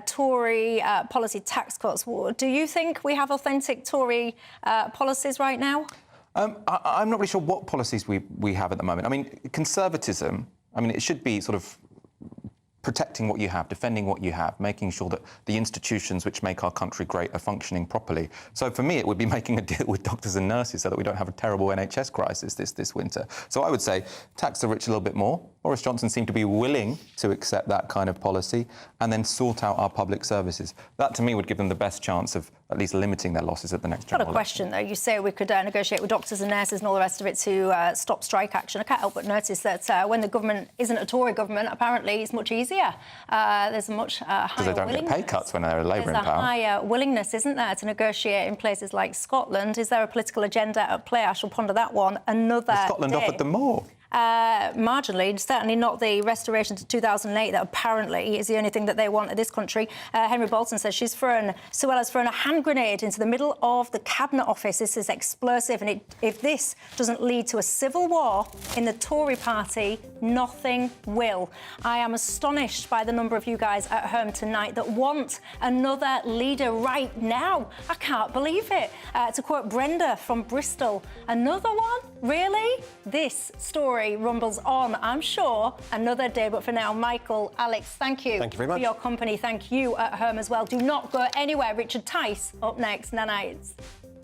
A: Tory policy, tax cuts. Do you think we have authentic Tory policies right now?
K: I'm not really sure what policies we have at the moment. I mean, conservatism, I mean, it should be sort of protecting what you have, defending what you have, making sure that the institutions which make our country great are functioning properly. So for me, it would be making a deal with doctors and nurses so that we don't have a terrible NHS crisis this winter. So I would say tax the rich a little bit more. Boris Johnson seemed to be willing to accept that kind of policy and then sort out our public services. That, to me, would give them the best chance of at least limiting their losses at the next general election.
A: Got a question, though. You say we could negotiate with doctors and nurses and all the rest of it to stop strike action. I can't help but notice that when the government isn't a Tory government, apparently it's much easier. There's a much higher willingness.
K: Because they don't get pay cuts when they're a Labour in power.
A: There's a higher willingness, isn't there, to negotiate in places like Scotland. Is there a political agenda at play? I shall ponder that one another day.
K: Scotland offered them more.
A: Marginally, certainly not the restoration to 2008 that apparently is the only thing that they want in this country. Henry Bolton says Suella's thrown a hand grenade into the middle of the Cabinet Office. This is explosive, and if this doesn't lead to a civil war in the Tory party, nothing will. I am astonished by the number of you guys at home tonight that want another leader right now. I can't believe it. To quote Brenda from Bristol, another one? Really? This story rumbles on, I'm sure, another day. But for now, Michael, Alex, thank you
F: very much
A: for your company. Thank you at home as well. Do not go anywhere. Richard Tice up next. Nanites.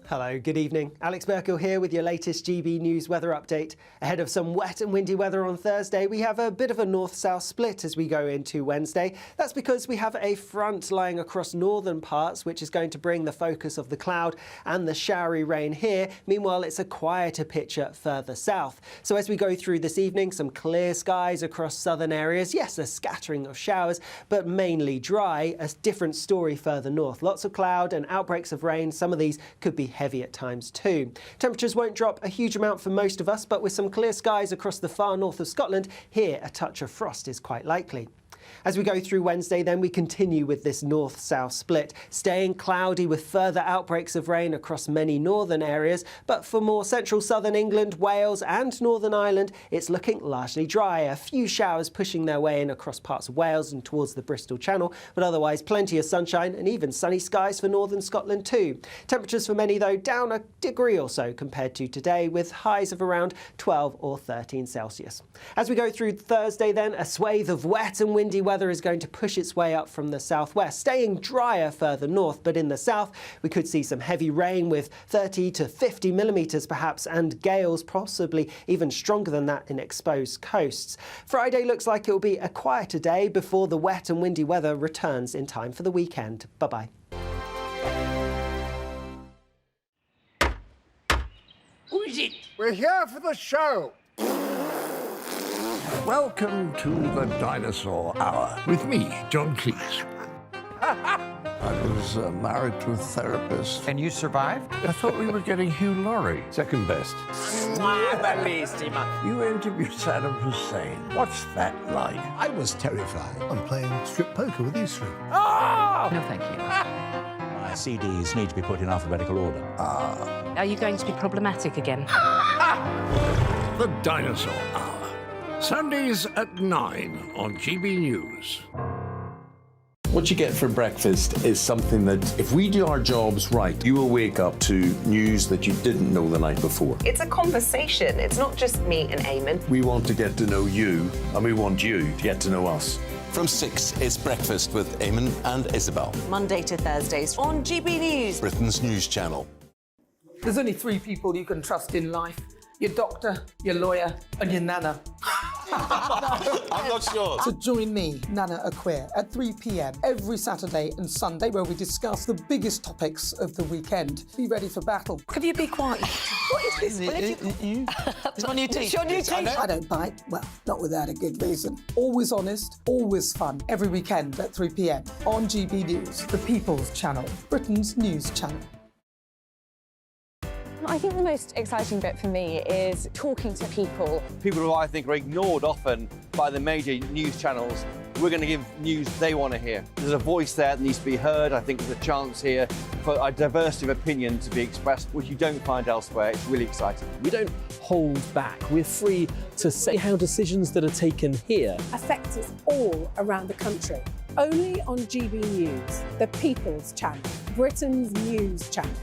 I: Hello, good evening. Alex Merkel here with your latest GB News weather update. Ahead of some wet and windy weather on Thursday, we have a bit of a north-south split as we go into Wednesday. That's because we have a front lying across northern parts, which is going to bring the focus of the cloud and the showery rain here. Meanwhile, it's a quieter picture further south. So as we go through this evening, some clear skies across southern areas. Yes, a scattering of showers, but mainly dry. A different story further north. Lots of cloud and outbreaks of rain. Some of these could be heavy at times too. Temperatures won't drop a huge amount for most of us, but with some clear skies across the far north of Scotland, here a touch of frost is quite likely. As we go through Wednesday, then we continue with this north-south split, staying cloudy with further outbreaks of rain across many northern areas. But for more central southern England, Wales and Northern Ireland, it's looking largely dry. A few showers pushing their way in across parts of Wales and towards the Bristol Channel, but otherwise plenty of sunshine and even sunny skies for northern Scotland too. Temperatures for many, though, down a degree or so compared to today, with highs of around 12 or 13 Celsius. As we go through Thursday, then, a swathe of wet and windy weather is going to push its way up from the southwest, staying drier further north, but in the south we could see some heavy rain with 30 to 50 millimetres perhaps, and gales possibly even stronger than that in exposed coasts. Friday looks like it will be a quieter day before the wet and windy weather returns in time for the weekend. Bye-bye.
L: Who is it? We're here for the show. Welcome to the Dinosaur Hour with me, John Cleese. I was was married to a therapist.
N: And you survived?
L: I thought we were getting Hugh Laurie.
P: Second best.
L: You interviewed Saddam Hussein. What's that like?
E: I was terrified. I'm playing strip poker with you three.
O: No, thank you.
N: My CDs need to be put in alphabetical order.
O: Are you going to be problematic again?
L: The Dinosaur Hour. Sundays at 9 on GB News.
J: What you get for breakfast is something that, if we do our jobs right, you will wake up to news that you didn't know the night before.
M: It's a conversation. It's not just me and Eamon.
J: We want to get to know you, and we want you to get to know us.
R: From 6, it's Breakfast with Eamon and Isabel.
M: Monday to Thursdays on GB News.
R: Britain's news channel.
S: There's only 3 people you can trust in life. Your doctor, your lawyer, and your nana.
R: I'm not sure.
S: So join me, Nana Aquare, at 3 p.m. every Saturday and Sunday, where we discuss the biggest topics of the weekend. Be ready for battle. Could you be quiet? What is this?
M: It's my new teeth.
S: It's your new teeth. I don't bite. Well, not without a good reason. Always honest, always fun. Every weekend at 3 p.m. on GB News, the People's Channel, Britain's news channel.
T: I think the most exciting bit for me is talking to people.
U: People who I think are ignored often by the major news channels. We're going to give news they want to hear. There's a voice there that needs to be heard. I think there's a chance here for a diversity of opinion to be expressed, which you don't find elsewhere. It's really exciting.
V: We don't hold back. We're free to say how decisions that are taken here
W: affect us all around the country. Only on GB News, the People's Channel, Britain's news channel.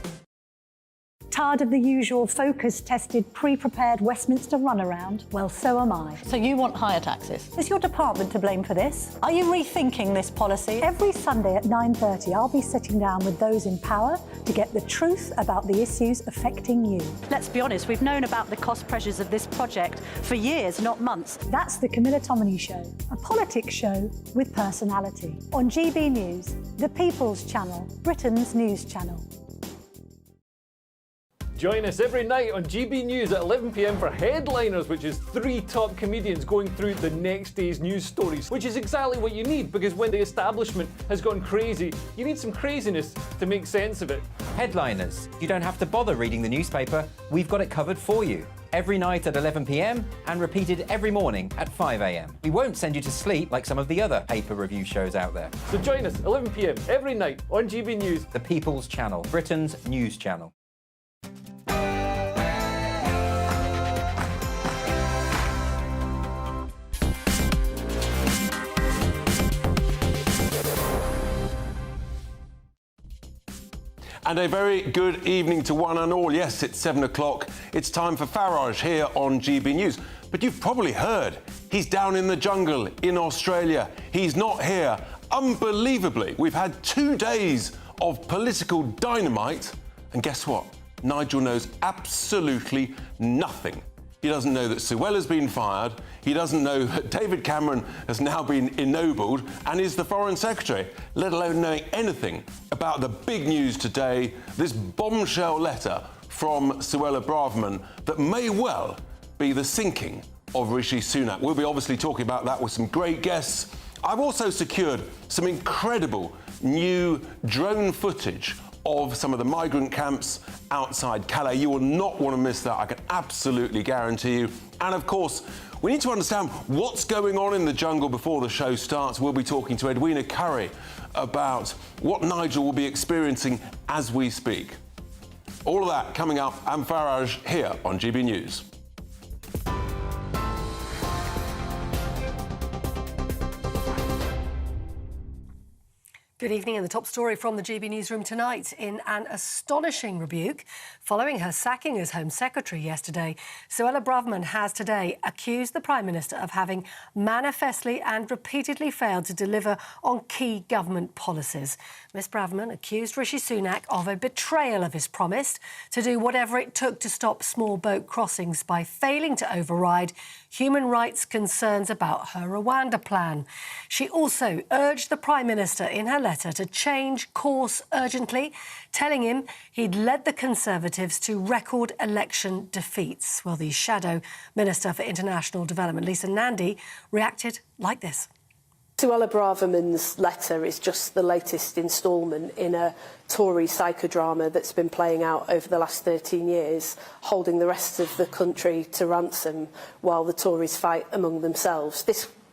B: Tired of the usual focus-tested, pre-prepared Westminster runaround? Well, so am I.
G: So you want higher taxes?
B: Is your department to blame for this? Are you rethinking this policy? Every Sunday at 9:30, I'll be sitting down with those in power to get the truth about the issues affecting you.
G: Let's be honest, we've known about the cost pressures of this project for years, not months.
B: That's the Camilla Tominey Show, a politics show with personality. On GB News, the People's Channel, Britain's news channel.
Y: Join us every night on GB News at 11 p.m. for Headliners, which is 3 top comedians going through the next day's news stories, which is exactly what you need, because when the establishment has gone crazy, you need some craziness to make sense of it.
X: Headliners. You don't have to bother reading the newspaper. We've got it covered for you. Every night at 11 p.m. and repeated every morning at 5 a.m. We won't send you to sleep like some of the other paper review shows out there.
Y: So join us 11 p.m. every night on GB News.
X: The People's Channel, Britain's news channel.
F: And a very good evening to one and all. Yes, it's 7 o'clock. It's time for Farage here on GB News. But you've probably heard he's down in the jungle in Australia. He's not here. Unbelievably, we've had 2 days of political dynamite. And guess what? Nigel knows absolutely nothing. He doesn't know that Suella's been fired. He doesn't know that David Cameron has now been ennobled and is the Foreign Secretary, let alone knowing anything about the big news today, this bombshell letter from Suella Braverman that may well be the sinking of Rishi Sunak. We'll be obviously talking about that with some great guests. I've also secured some incredible new drone footage of some of the migrant camps outside Calais. You will not want to miss that, I can absolutely guarantee you. And of course, we need to understand what's going on in the jungle before the show starts. We'll be talking to Edwina Curry about what Nigel will be experiencing as we speak. All of that coming up. I'm Farage here on GB News.
H: Good evening, and the top story from the GB newsroom tonight. In an astonishing rebuke following her sacking as Home Secretary yesterday, Suella Braverman has today accused the Prime Minister of having manifestly and repeatedly failed to deliver on key government policies. Ms Braverman accused Rishi Sunak of a betrayal of his promise to do whatever it took to stop small boat crossings by failing to override human rights concerns about her Rwanda plan. She also urged the Prime Minister in her letter to change course urgently, telling him he'd led the Conservatives to record election defeats. Well, the Shadow Minister for International Development, Lisa Nandy, reacted like this.
W: Suella Braverman's letter is just the latest instalment in a Tory psychodrama that's been playing out over the last 13 years, holding the rest of the country to ransom while the Tories fight among themselves. This